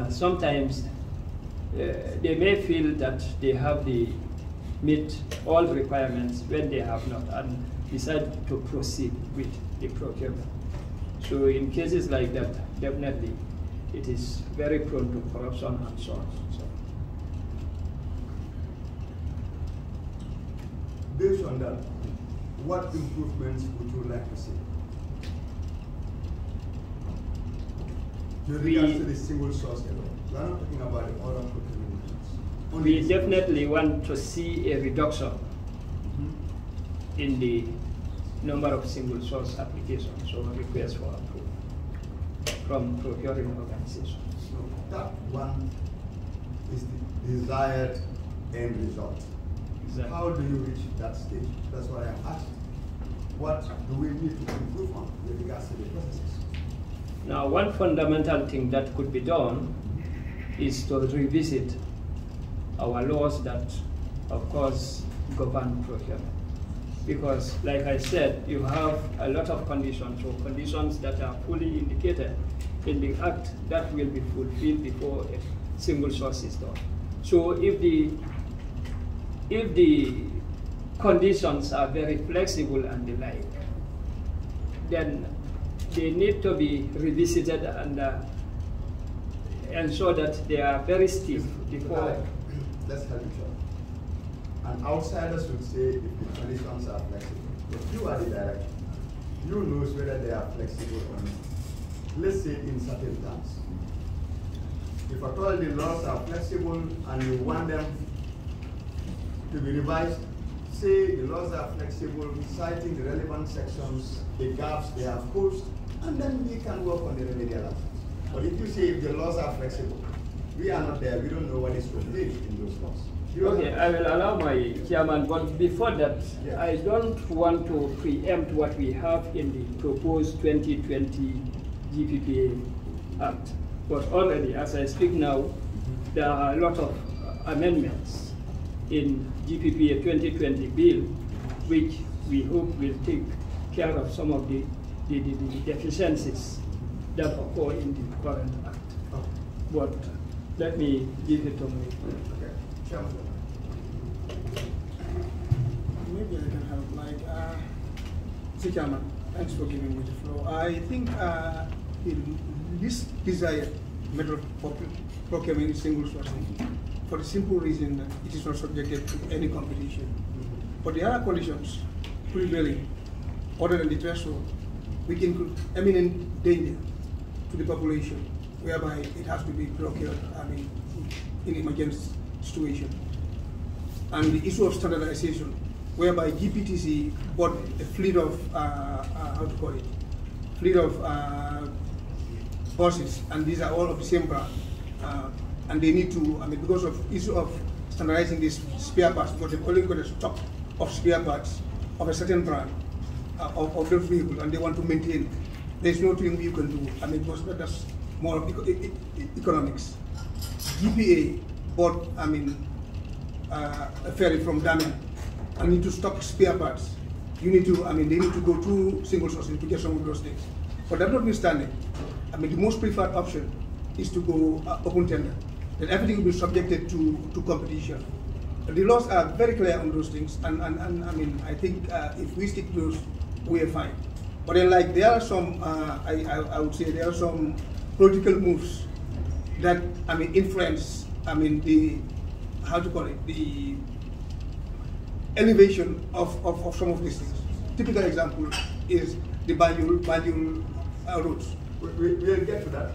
sometimes they may feel that they have meet all requirements when they have not, and decide to proceed with the procurement. So in cases like that, definitely it is very prone to corruption and so on. Based on that, what improvements would you like to see? With regards to the single source alone. We are not talking about the other procurement methods. We definitely want to see a reduction in the number of single source applications or requests for approval from procuring organizations. So that one is the desired end result. Exactly. How do you reach that stage? That's why I'm asking. What do we need to improve on with regards to the processes? Now, one fundamental thing that could be done is to revisit our laws that, of course, govern procurement. Because, like I said, you have a lot of conditions, or conditions that are fully indicated in the Act that will be fulfilled before a single source is done. So if the conditions are very flexible and the like, then they need to be revisited and ensure that they are very stiff before. Let's help each other. An outsider should say if the conditions are flexible. If you are the director, you know whether they are flexible or not. Let's say in certain terms. If at all the laws are flexible and you want them to be revised, say the laws are flexible, citing the relevant sections, the gaps they have caused, and then we can work on the remedial actions. But if you say if the laws are flexible, we are not there, we don't know what is contained in those laws. Okay, I will allow my chairman, but before that, yes. I don't want to preempt what we have in the proposed 2020 Gppa Act. But already, as I speak now, there are a lot of amendments in Gppa 2020 bill, which we hope will take care of some of the deficiencies that occur in the current Act. Okay. But let me give it to me. Okay. Chairman. Maybe I can help. Mr. Chairman, thanks for giving me the floor. I think the least desired method of procuring single sourcing, for the simple reason that it is not subjected to any competition. But the other conditions prevailing, other than the threshold, which include imminent danger to the population, whereby it has to be procured, in emergency situation. And the issue of standardization, whereby GPTC bought a fleet of, fleet of buses, and these are all of the same brand. And they need to, because of issue of standardizing these spare parts, because they've only got a stock of spare parts of a certain brand of those vehicles, and they want to maintain. There's no thing you can do. Because that's more of economics. Gppa bought, a ferry from Damin, and need to stock spare parts. You need to, they need to go through single sourcing to get some of those things. But that notwithstanding, the most preferred option is to go open tender. Then everything will be subjected to competition. The laws are very clear on those things, and I think if we stick to those, we are fine. But then, like, there are some, I would say there are some political moves that, influence, the, the elevation of some of these things. Typical example is the Banjul routes. We'll get to that.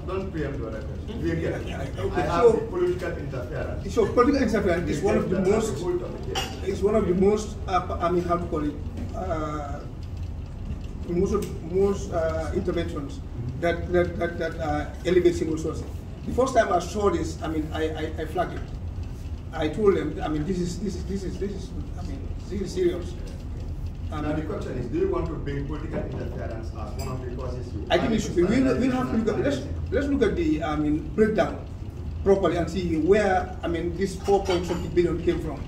Don't preempt what I question. We'll get to that. I have the political interference. So political interference is one of the most, most interventions that elevate single sourcing. The first time I saw this, I flagged it. I told them, this is serious. Now the question is, do you want to bring political interference as one of the causes? I think it should be. We'll have to look at, let's look at the breakdown properly and see where this 4.something billion came from.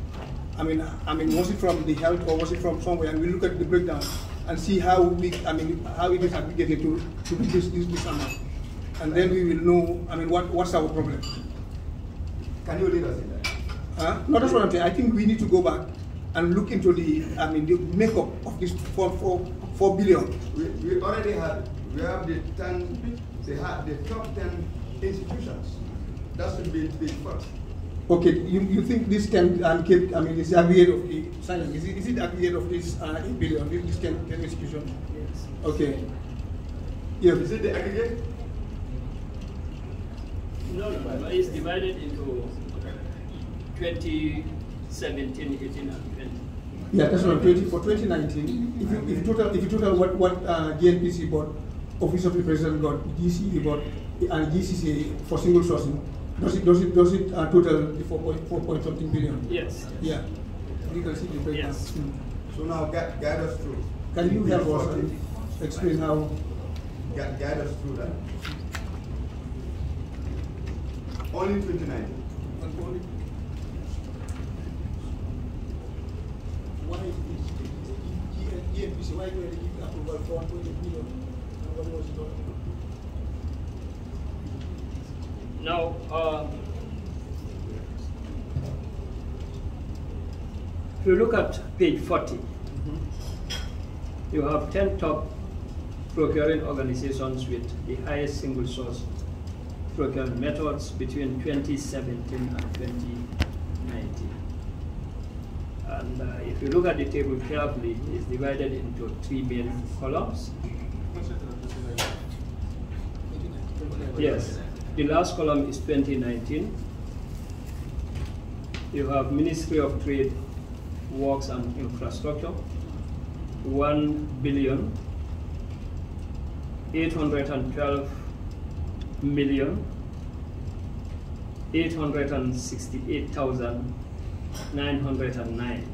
Was it from the health or was it from somewhere? And we look at the breakdown and see how we how it is aggregated to this amount. And then we will know what's our problem. Can you lead us in that? No, that's what I'm saying. I think we need to go back and look into the the makeup of this 4 billion. We already have the top 10 institutions. That should be first. Okay, you think this 10 is the aggregate of the signing? Is it the aggregate of this 8 billion? This 10 institutions? Yes. Okay. Yeah. Is it the aggregate? No, it's divided into 2017, 18, and 20. Yeah, that's what 2019. If you total what GNPC bought, Office of the President got, GCE bought, and GCC for single sourcing, does it total the 4 point something billion? Yes. Yeah. You can see the breakdown. Yes. So now guide us through. Can you help us explain how? Guide us through that. Only 2019. Why is GNPC, why do they give approval for 1.8 billion? What was it all? Now, if you look at page 40, you have 10 top procuring organizations with the highest single source procurement methods between 2017 and 2019. And if you look at the table carefully, it's divided into 3 main columns. Yes, the last column is 2019. You have Ministry of Trade, Works and Infrastructure, 1 billion 812 million 868,909.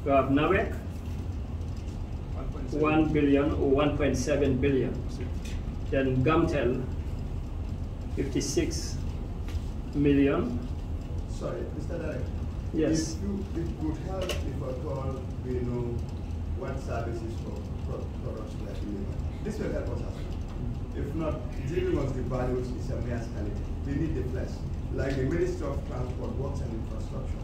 You have NAWEC, 1 billion or 1.7 billion. Then GAMTEL, 56 million. Sorry, Mr. Director. Yes. It would help if at all we know what services or products we are delivering. This will help us as well. If not, giving us the values is a mere quality. We need the flesh. Like the Ministry of Transport, Works and Infrastructure.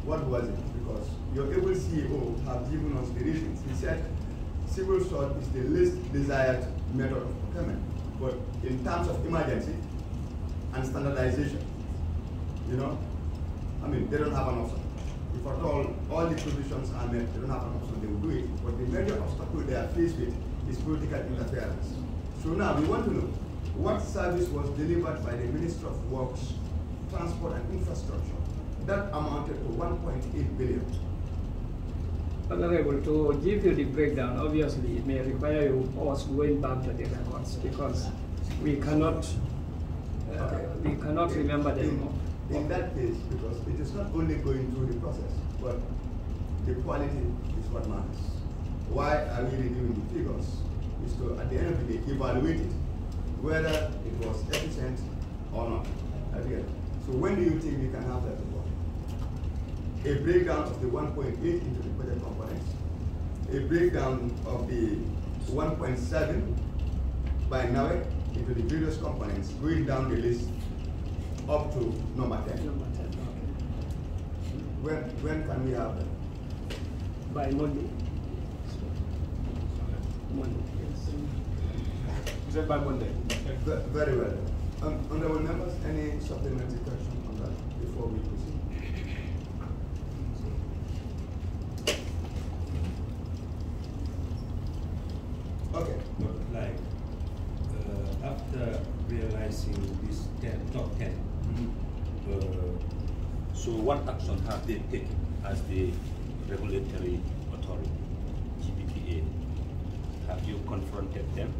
What was it? Because your able CEO have given us the reasons. He said civil sort is the least desired method of procurement. But in terms of emergency and standardization, they don't have an option. If at all the provisions are met, they don't have an option, they will do it. But the major obstacle they are faced with is political interference. So now we want to know what service was delivered by the Ministry of Works, Transport and Infrastructure that amounted to 1.8 billion. Honorable, to give you the breakdown, obviously it may require you us going back to the records because we cannot remember them. In that case, because it is not only going through the process, but the quality is what matters. Why are we reviewing the figures? Is to, at the end of the day, evaluate it, whether it was efficient or not. Again, so when do you think we can have that report? A breakdown of the 1.8 into the project components, a breakdown of the 1.7 by NAWEC into the various components, going down the list up to number 10. Number 10, okay. When can we have that? By Monday. Monday, yes. Is that by Monday? Very well. Honorable members, any supplementary question on that before we proceed? Okay. But like, after realizing this top 10, so what action have they taken as the regulatory authority, Gppa? Have you confronted them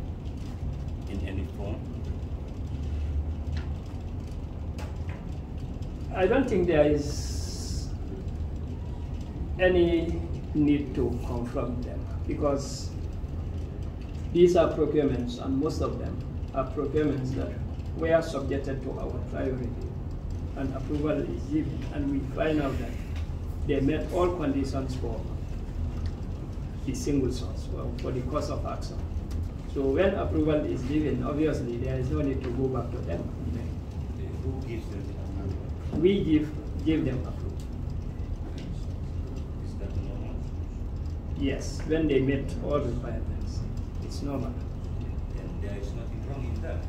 in any form? I don't think there is any need to confront them because these are procurements and most of them are procurements that were subjected to our priority and approval is given and we find out that they met all conditions for the single source, for the course of action. So when approval is given, obviously there is no need to go back to them. Who gives them the approval? We give them approval. Is that normal? Yes, when they met all requirements, it's normal. And there is nothing wrong in that.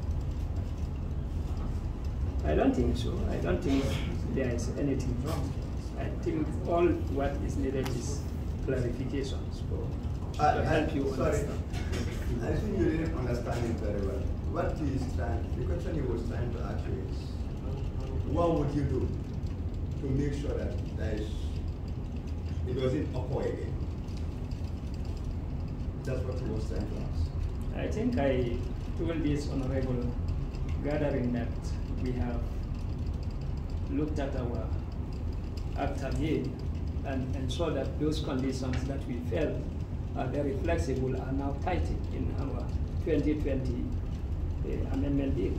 I don't think so. I don't think there is anything wrong. I think all what is needed is clarifications to help you sorry. understand. I think you didn't understand it very well. What he is trying, the question he was trying to ask you is, what would you do to make sure that it doesn't occur again? That's what he was trying to ask. I think I told this honorable gathering that we have looked at our act again and ensure that those conditions that we felt are very flexible are now tightened in our 2020 amendment deal.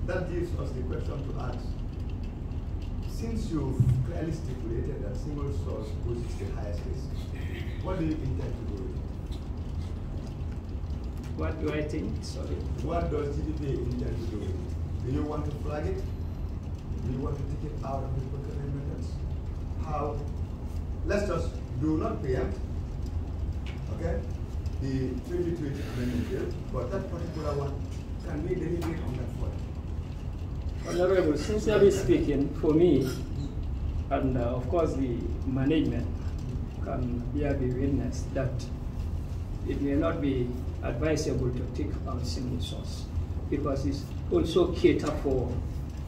That gives us the question to ask. Since you've clearly stipulated that single source poses the highest risk, what do you intend to do with it? What do I think? Sorry. What does Gppa intend to do with it? Do you want to flag it? Do you want to take it out of the procurement methods? How? Let's just do not preempt, okay, the 2020 amendment bill, but that particular one, can we deliberate on that point? Honorable, sincerely speaking, for me, and of course the management can bear the witness that it may not be advisable to take out single source because it's also cater for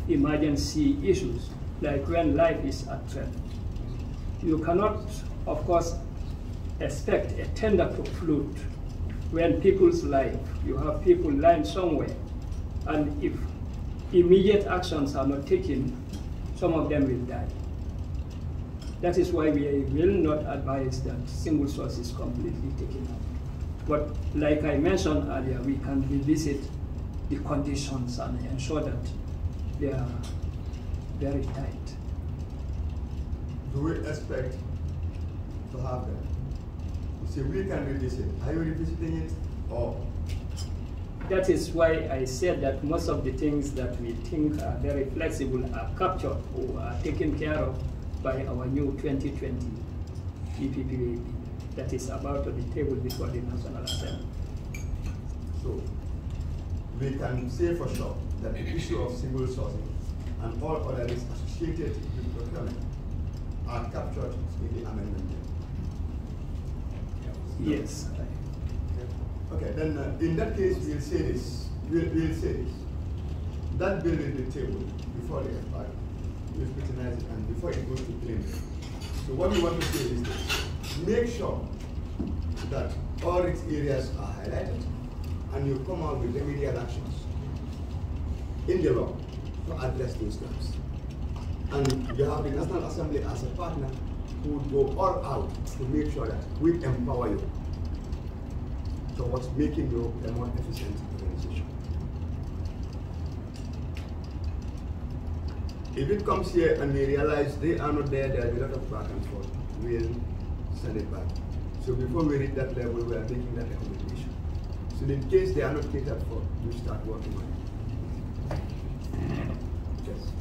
emergency issues, like when life is at threat. You cannot, of course, expect a tender to float when people's life, you have people lying somewhere, and if immediate actions are not taken, some of them will die. That is why we will not advise that single source is completely taken out. But like I mentioned earlier, we can revisit the conditions and ensure that they are very tight. Do we expect to have them? You say we can revisit. Are you revisiting it or? That is why I said that most of the things that we think are very flexible are captured or are taken care of by our new 2020 Gppa that is about to be tabled before the National Assembly. So we can say for sure that the issue of single sourcing and all other risks associated with procurement are captured in the amendment. Yes. Okay, then in that case, we'll say this. We'll say this. That bill will be tabled before the Fpac. to scrutinize it and before it goes to plenary. So what we want to say is this: make sure that all its areas are highlighted and you come out with remedial actions in the law to address those gaps. And you have the National Assembly as a partner who would go all out to make sure that we empower you towards making you a more efficient organization. If it comes here and we realize they are not there, there will be a lot of back and forth, we'll send it back. So before we reach that level, we are making that recommendation. So in case they are not catered for, we start working on it. Yes.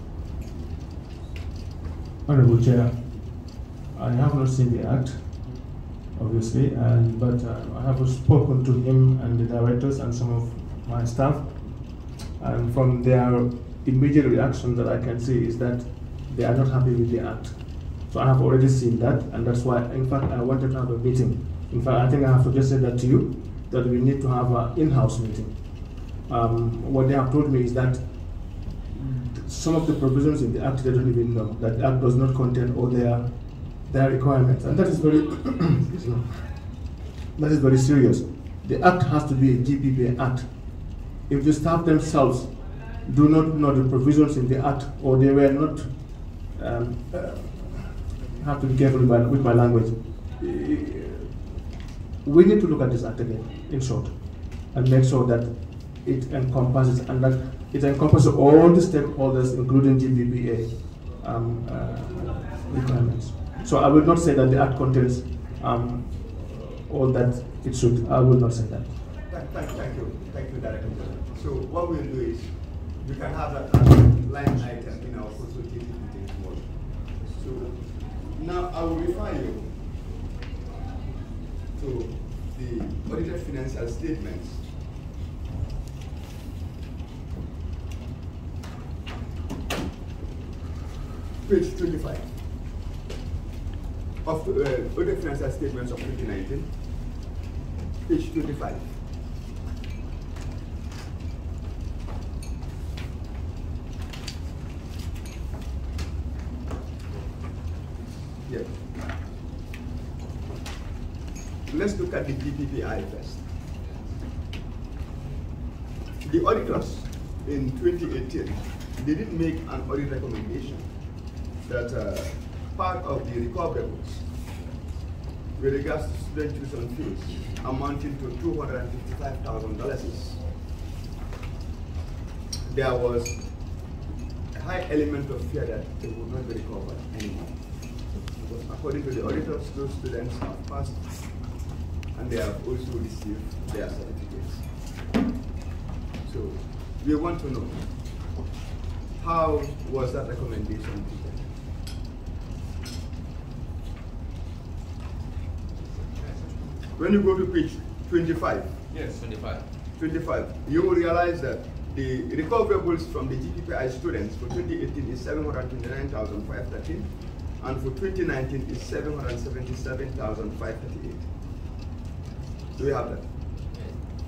Honorable Chair, I have not seen the act, obviously, but I have spoken to him and the directors and some of my staff, and from their immediate reaction that I can see is that they are not happy with the act. So I have already seen that, and that's why, in fact, I wanted to have a meeting. In fact, I think I have suggested that to you, that we need to have an in-house meeting. What they have told me is that some of the provisions in the act they don't even know, that the act does not contain all their requirements, and that is very, that is very serious. The act has to be a Gppa act. If the staff themselves do not know the provisions in the act, or they were not, have to be careful with my language. We need to look at this act again, in short, and make sure that it encompasses, and that it encompasses all the stakeholders, including Gppa requirements. So I will not say that the act contains all that it should. I will not say that. Thank you, Director. So what we'll do is, we can have that line item in our consultative meeting tomorrow. So now I will refer you to the audited financial statements. Page 25 of the audited financial statements of 2019. Page 25. Yeah. Let's look at the GPPI first. The auditors in 2018, they did make an audit recommendation that part of the recoverables with regards to student tuition fees amounting to $255,000, there was a high element of fear that it would not be recovered anymore. Because according to the auditors, those students have passed and they have also received their certificates. So we want to know, how was that recommendation treated? When you go to page 25, yes, 25, you will realize that the recoverables from the GPPI students for 2018 is 729,513, and for 2019 is 777,538. Do we have that?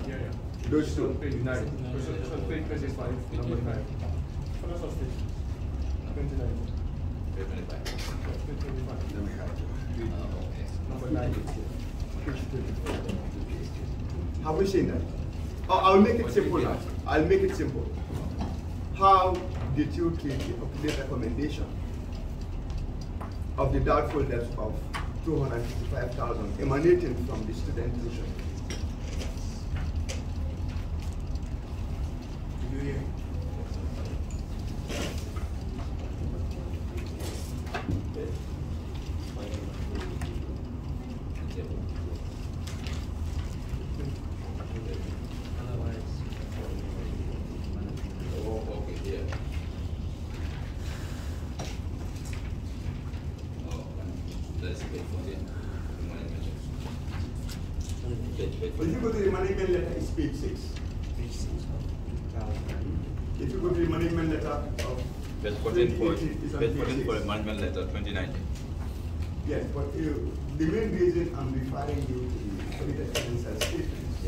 Yeah. Those two. Page 9. Page 25, number 9. First of page 29. Page 25. Page 25. Number 9. Have we seen that? Oh, I'll make it simple now. I'll make it simple. How did you treat the update recommendation of the doubtful debts of 255,000 emanating from the student tuition? Did you hear me? If you go to the management letter, it's page 6. Page 6. If you go to the management letter of page 14 for the management letter 2019. Yes, but the main reason I'm referring you to the audited financial statements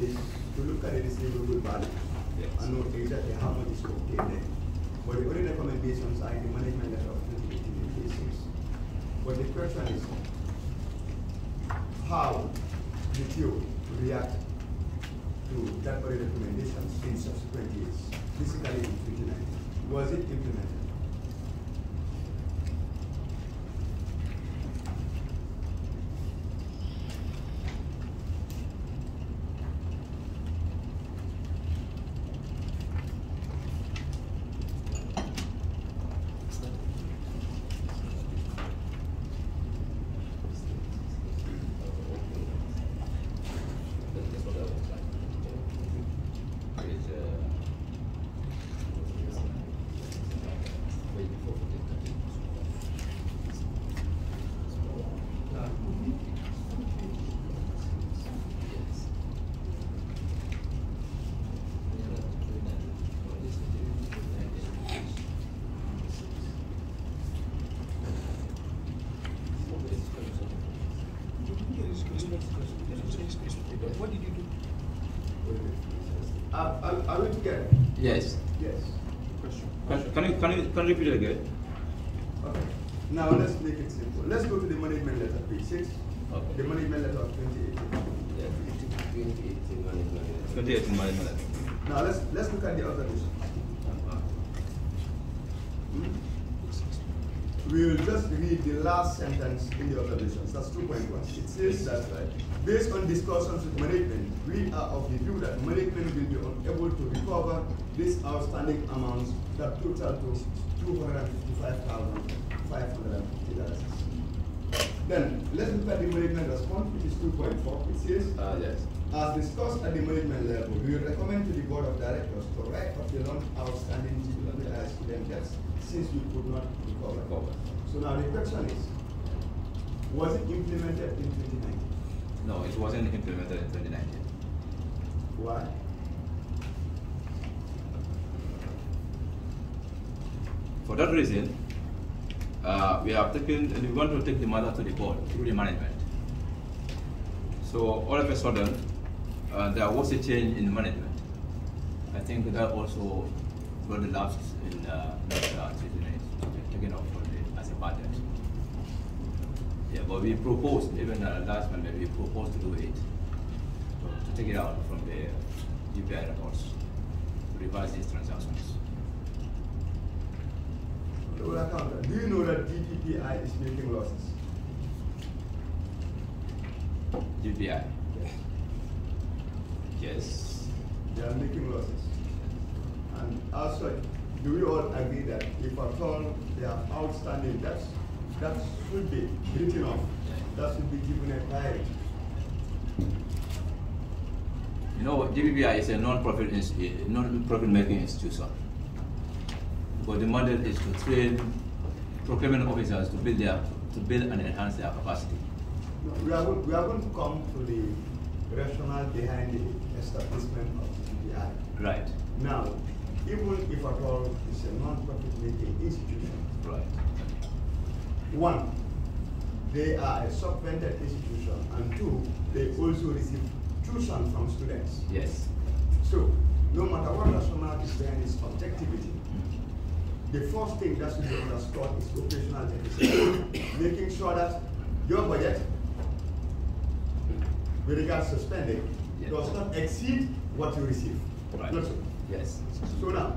is to look at the receivable balance and know exactly how much is contained there. But the only recommendations are in the management letter of 2018-86. But the question is, how did you react to that audit recommendations in subsequent years, basically in 2019? Was it implemented? What did you do? Are we together? Yes. Yes. Can you repeat it again? Okay. Now let's make it simple. Let's go to the management letter, page 6. Okay. The management letter of 2018. Yeah, 2018 management letter. 2018 management letter. Now let's look at the observations. We will just read the last sentence in the observations. That's 2.1. It says that based on discussions with management, we are of the view that management will be unable to recover these outstanding amounts that total to $255,550. Then let's look at the management response, which is 2.4. It says, yes. As discussed at the management level, we will recommend to the board of directors to write off the long outstanding Gppa student debts since we could not recover. So now the question is, was it implemented in 2019? No, it wasn't implemented in 2019. Why? For that reason, we have taken, and we want to take the matter to the board through the management. So all of a sudden, there was a change in management. I think that also brought the lapse in taken off as a budget. Yeah, but we proposed, even last month, we proposed to do it, to take it out from the Gppa reports, to revise these transactions. Do you know that Gppa is making losses? Gppa? Yes. They are making losses. And also, do we all agree that if at all they have outstanding debts, that should be written off, that should be given a priority? You know, Gppa is a non-profit making institution. But the model is to train procurement officers to build and enhance their capacity. No, we are going to come to the rationale behind the establishment of Gppa. Right. Now, even if at all it's a non-profit making institution, right. One, they are a subvented institution, and two, they also receive tuition from students. Yes. So, no matter what rationale is behind its objectivity, the first thing that should be understood is operational efficiency, making sure that your budget, with regards to spending, does not exceed what you receive. Right. Not so. Yes. So now,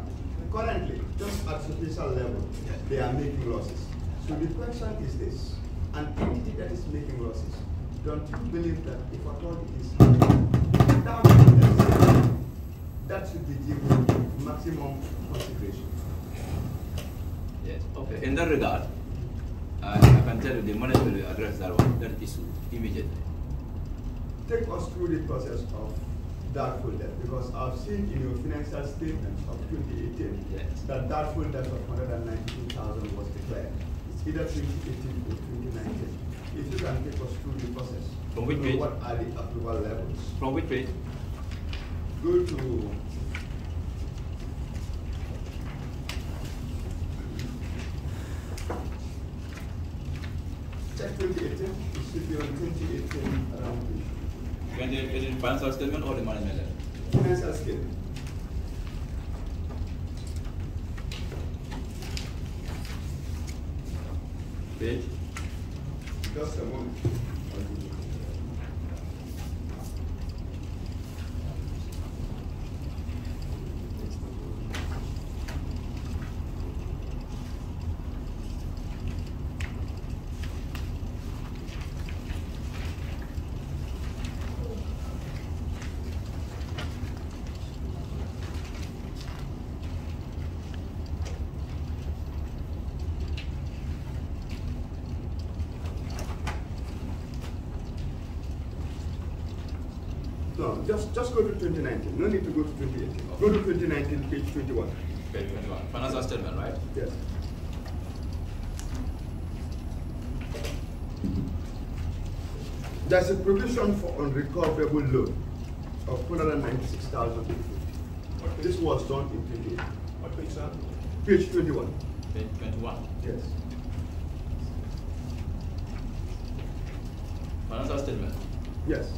currently, just at superficial level, they are making losses. So the question is this: an entity that is making losses, don't you believe that if at all it is down, that should be given maximum consideration? Yes. Okay. In that regard, I can tell you the management will address that issue immediately. Take us through the process of doubtful debt, because I've seen in your financial statements of 2018 that doubtful debt of 192,000 was declared. It's either 2018 or 2019. If you can take us through the process. From which page? What are the approval levels? From which page? Go to check 2018. It should be on 2018 around. When the financial statement or the management letter? Financial statement. Page? Just a moment. No, just go to 2019. No need to go to 2018. Okay. Go to 2019, page 21. Page 21. Financial statement, right? Yes. There's a provision for unrecoverable loan of 496,000. This was done in 2018. What page, sir? Page 21. Page 21. Yes. Financial statement. Yes.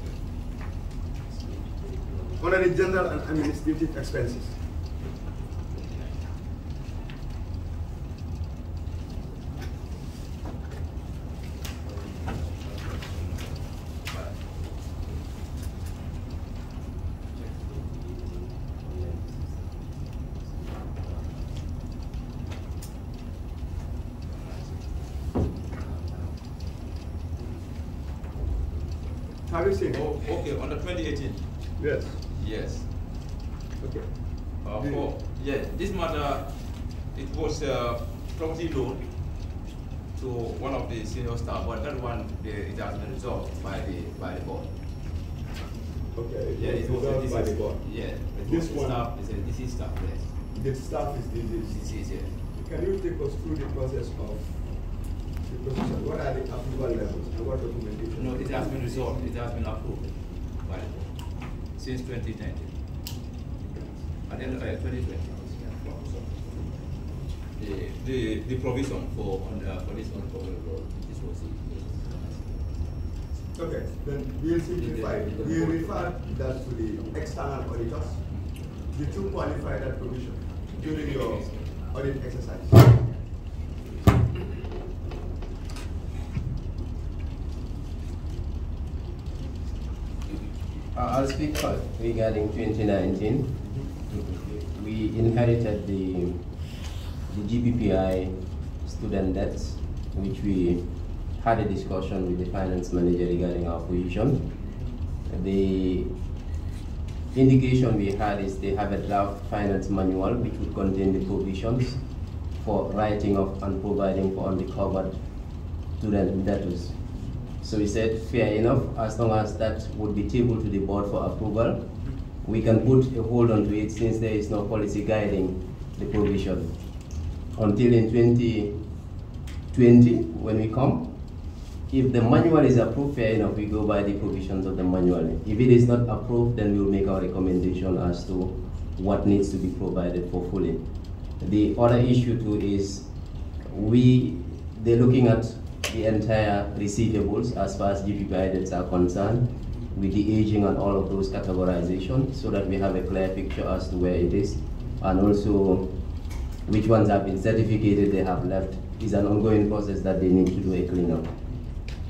Under the general and administrative expenses. Have you seen? Oh, okay, under 2018. Yes. Yes. Okay. Yeah, this matter, it was property loan to one of the senior staff, but that one it has been resolved by the board. Okay. Yeah, it was resolved by the board. Yeah, This one. Staff, it's a DC staff, yes. The staff is DC, yes. Can you take us through the process of the position? What are the approval levels and what documentation? No, it has been resolved. It has been approved by the board since 2019. At the end of 2020. The provision for this uncoverable this was it. Okay, then we'll simplify. We'll refer that to the external auditors. The two qualify that provision during your audit exercise. I'll speak first regarding 2019. We inherited the Gppa student debts, which we had a discussion with the finance manager regarding our position. The indication we had is they have a draft finance manual which would contain the provisions for writing off and providing for unrecovered student debtors. So we said, fair enough, as long as that would be tabled to the board for approval, we can put a hold on to it since there is no policy guiding the provision. Until in 2020, when we come, if the manual is approved, fair enough, we go by the provisions of the manual. If it is not approved, then we'll make our recommendation as to what needs to be provided for fully. The other issue too is they're looking at the entire receivables as far as Gppa debts are concerned, with the aging and all of those categorizations, so that we have a clear picture as to where it is, and also which ones have been certificated they have left. Is an ongoing process that they need to do a cleanup.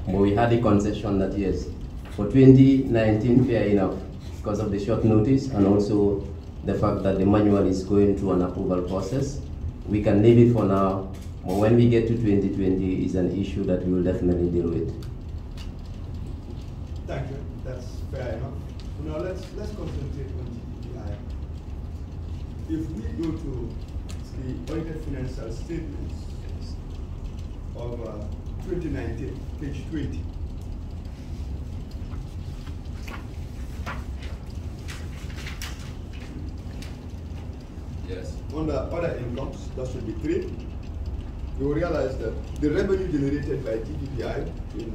But we had a concession that yes, for 2019, fair enough, because of the short notice and also the fact that the manual is going through an approval process, we can leave it for now. But when we get to 2020, is an issue that we will definitely deal with. Thank you. That's fair enough. Now let's concentrate on Gppa. If we go to the audited financial statements of 2019, page 20. Yes. Under other incomes, that should be 3. You will realize that the revenue generated by Gppa in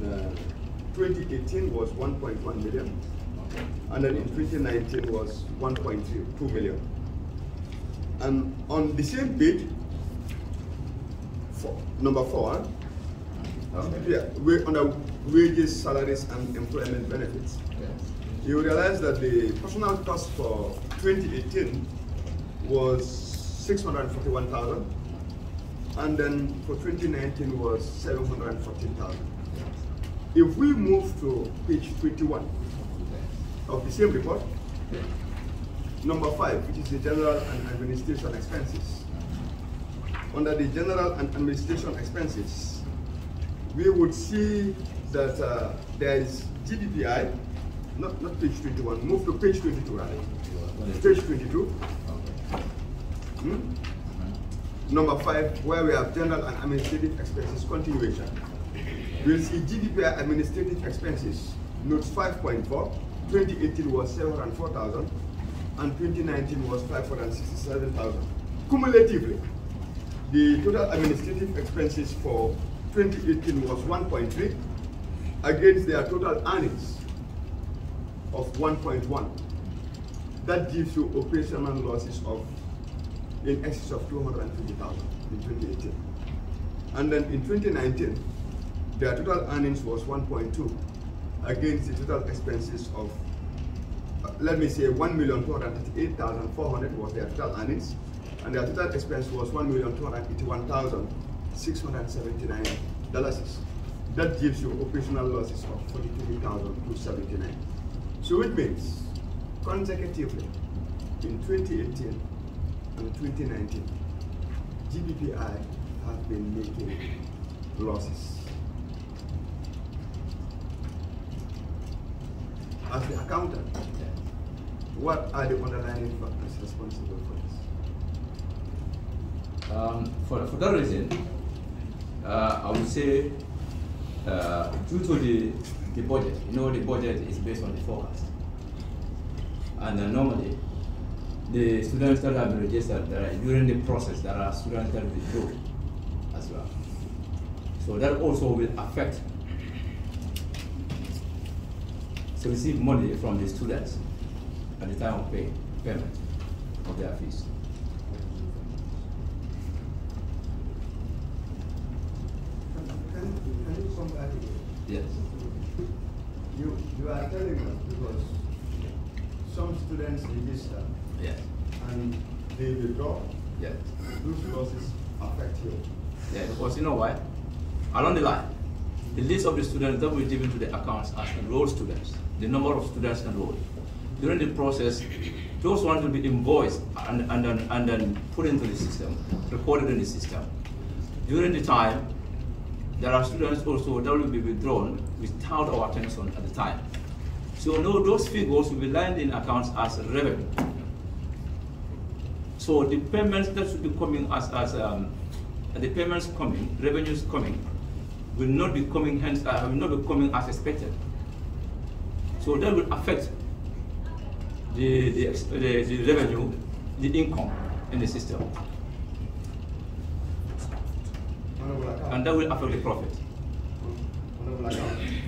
2018 was 1.1 million, and then in 2019 was 1.2 million. And on the same page, number 4, under wages, salaries, and employment benefits, you realize that the personal cost for 2018 was 641,000. and then for 2019 was 714,000. If we move to page 21 of the same report, number 5, which is the general and administration expenses. Under the general and administration expenses, we would see that there is GPPI, not page 21, move to page 22, right? Page 22. Number 5, where we have general and administrative expenses continuation. We'll see GDPI administrative expenses, notes 5.4, 2018 was 704,000, and 2019 was 567,000. Cumulatively, the total administrative expenses for 2018 was 1.3 against their total earnings of 1.1. That gives you operational losses of in excess of 250,000 in 2018. And then in 2019, their total earnings was 1.2 against the total expenses of, let me say, 1,238,400 was their total earnings, and their total expense was $1,281,679. That gives you operational losses of 43,279. So it means consecutively in 2018 and 2019, GBPI have been making losses. As the accountant, what are the underlying factors responsible for this? For that reason, I would say due to the budget, the budget is based on the forecast. And normally, the students that have been registered, during the process, there are students that withdraw as well. So that also will affect to receive money from the students at the time of payment of their fees. Can you come back again? Yes. You are telling us because some students register, yes, and they withdraw, yes, those losses affect you. Yeah, because you know why? Along the line, the list of the students that will be given to the accounts as enrolled students, the number of students enrolled. During the process, those ones will be invoiced and then put into the system, recorded in the system. During the time, there are students also that will be withdrawn without our attention at the time. So no, those figures will be lined in accounts as revenue. So the payments that should be coming the payments coming, revenues coming, will not be coming as expected. So that will affect the revenue, the income in the system. And that will affect the profit.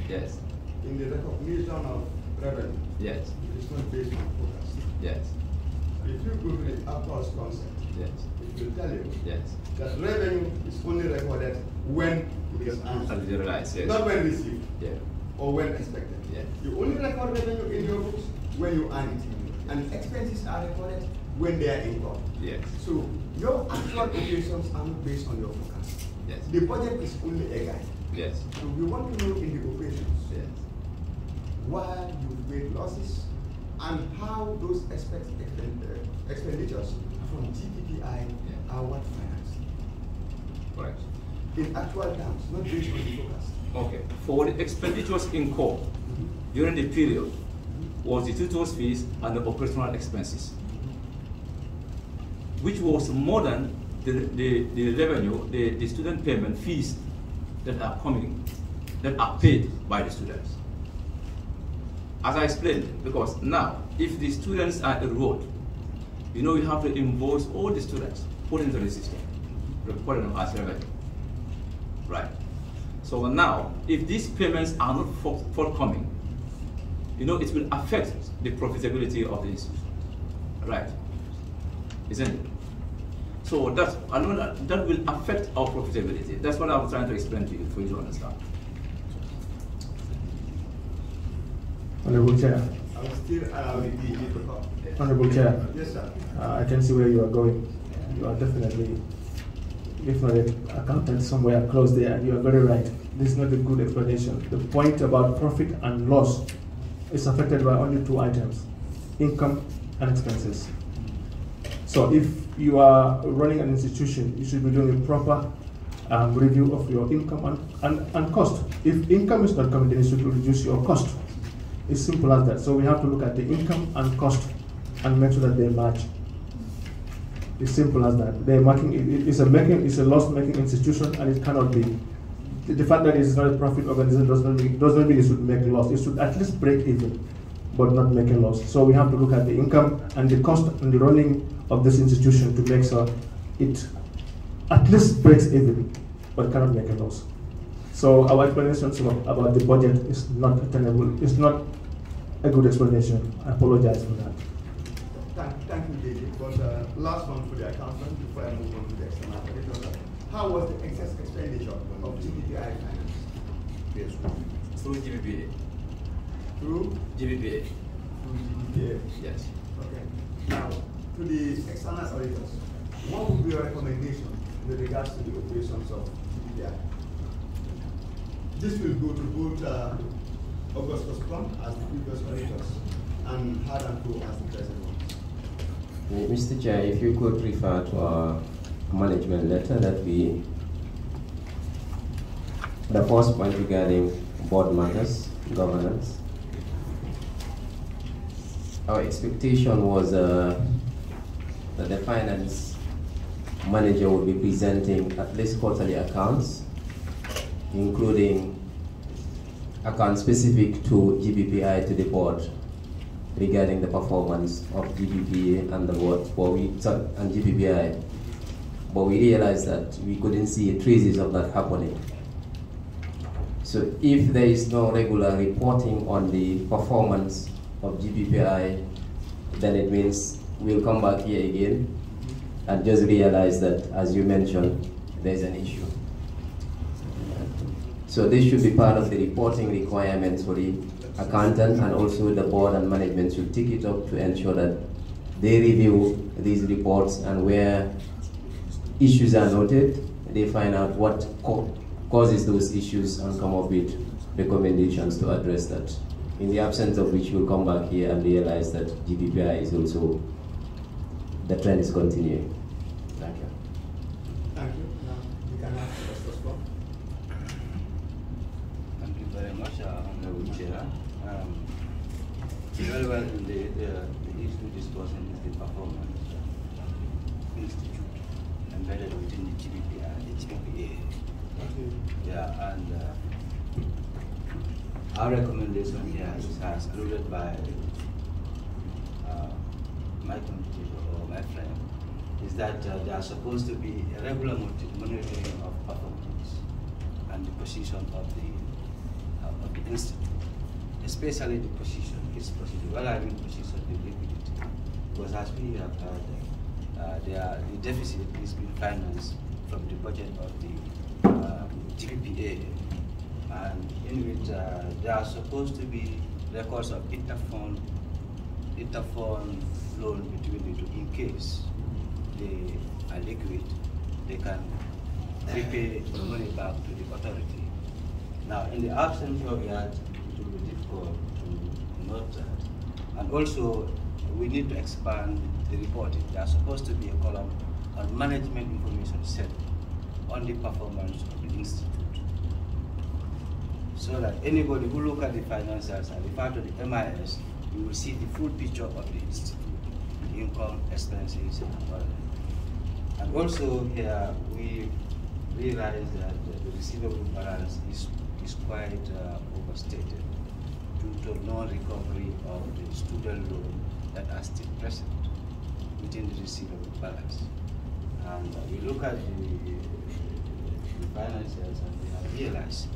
Yes. In the recognition of revenue, yes, it's not based on forecast. Yes. If you go to the APOS concept, yes, it will tell you, yes, that revenue is only recorded when it is earned, yes, not when received, yeah, or when expected. Yeah. You only record revenue in your books when you earn it, and expenses are recorded when they are incurred. Yes. So your actual operations are not based on your forecast. Yes. The budget is only a guide. Yes. So we want to know in the operations, yes, why you've made losses and how those expenditures from GPPI are what financed. Correct. In actual terms, not based on the forecast. Okay. For the expenditures incurred during the period was the tutors' fees and the operational expenses, which was more than the revenue, the student payment fees that are coming, that are paid by the students. As I explained, because now, if the students are enrolled, you have to invoice all the students, put into the system, report them as revenue. Right. So now, if these payments are not forthcoming, it will affect the profitability of the institution. Right. Isn't it? So that will affect our profitability. That's what I was trying to explain to you, for you to understand. Honorable Chair. I'm still with the Honorable Chair. Yes, sir. I can see where you are going. You are definitely if not an accountant somewhere close there, and you are very right. This is not a good explanation. The point about profit and loss is affected by only two items, income and expenses. So if you are running an institution, you should be doing a proper review of your income and cost. If income is not coming, then you should reduce your cost. It's simple as that. So we have to look at the income and cost and make sure that they match. It's simple as that. It's a loss-making institution, and it cannot be. The fact that it's not a profit organization does not mean it should make loss. It should at least break even, but not make a loss. So we have to look at the income and the cost and the running of this institution to make sure it at least breaks even, but cannot make a loss. So our explanation about the budget is not attainable. It's not a good explanation. I apologize for that. Thank you, David. But last one for the accountant before I move on to the external auditor. How was the excess expenditure of GPPI finance? Yes. Through Gppa. Through? Gppa. Through GPPA? Yes. Okay. Now, to the external auditors, what would be your recommendation with regards to the operations of GPPI? This will go to both Augustus Plum as the previous auditors and Hard and Co as the present ones. Mr. Chair, if you could refer to our management letter that the first point regarding board matters, governance. Our expectation was that the finance manager would be presenting at least quarterly accounts, including accounts specific to GBPI to the board regarding the performance of GBPA and the board, and GBPI. But we realized that we couldn't see traces of that happening. So if there is no regular reporting on the performance of GBPI, then it means we'll come back here again and just realize that, as you mentioned, there's an issue. So this should be part of the reporting requirements for the accountant, and also the board and management should take it up to ensure that they review these reports, and where issues are noted, they find out what causes those issues and come up with recommendations to address that. In the absence of which, we'll come back here and realize that GPPI is also, the trend is continuing. Thank you. Thank you. Now, you can ask the first one. Thank you very much, Honorable Chair. Very well, the issue discussing is the performance institute embedded within the GPPA. Yeah, and our recommendation here is as alluded by my competitor or my friend, is that there are supposed to be a regular monitoring of performance and the position of the institute, especially the position, its position, well I mean position, the liquidity. Because as we have heard, the deficit is being financed from the budget of the GPPA, and in which there are supposed to be records of interfund loan between the two. In case they are liquid, they can repay the money back to the authority. Now, in the absence of that, it will be difficult to note that. And also, we need to expand the reporting. There are supposed to be a column on management information set on the performance of the institute, so that anybody who look at the financials and refer to the MIS, you will see the full picture of the institute, the income, expenses, and all that. And also here, we realize that the receivable balance is quite overstated due to non-recovery of the student loan that are still present within the receivable balance. And we look at the financials and we have realized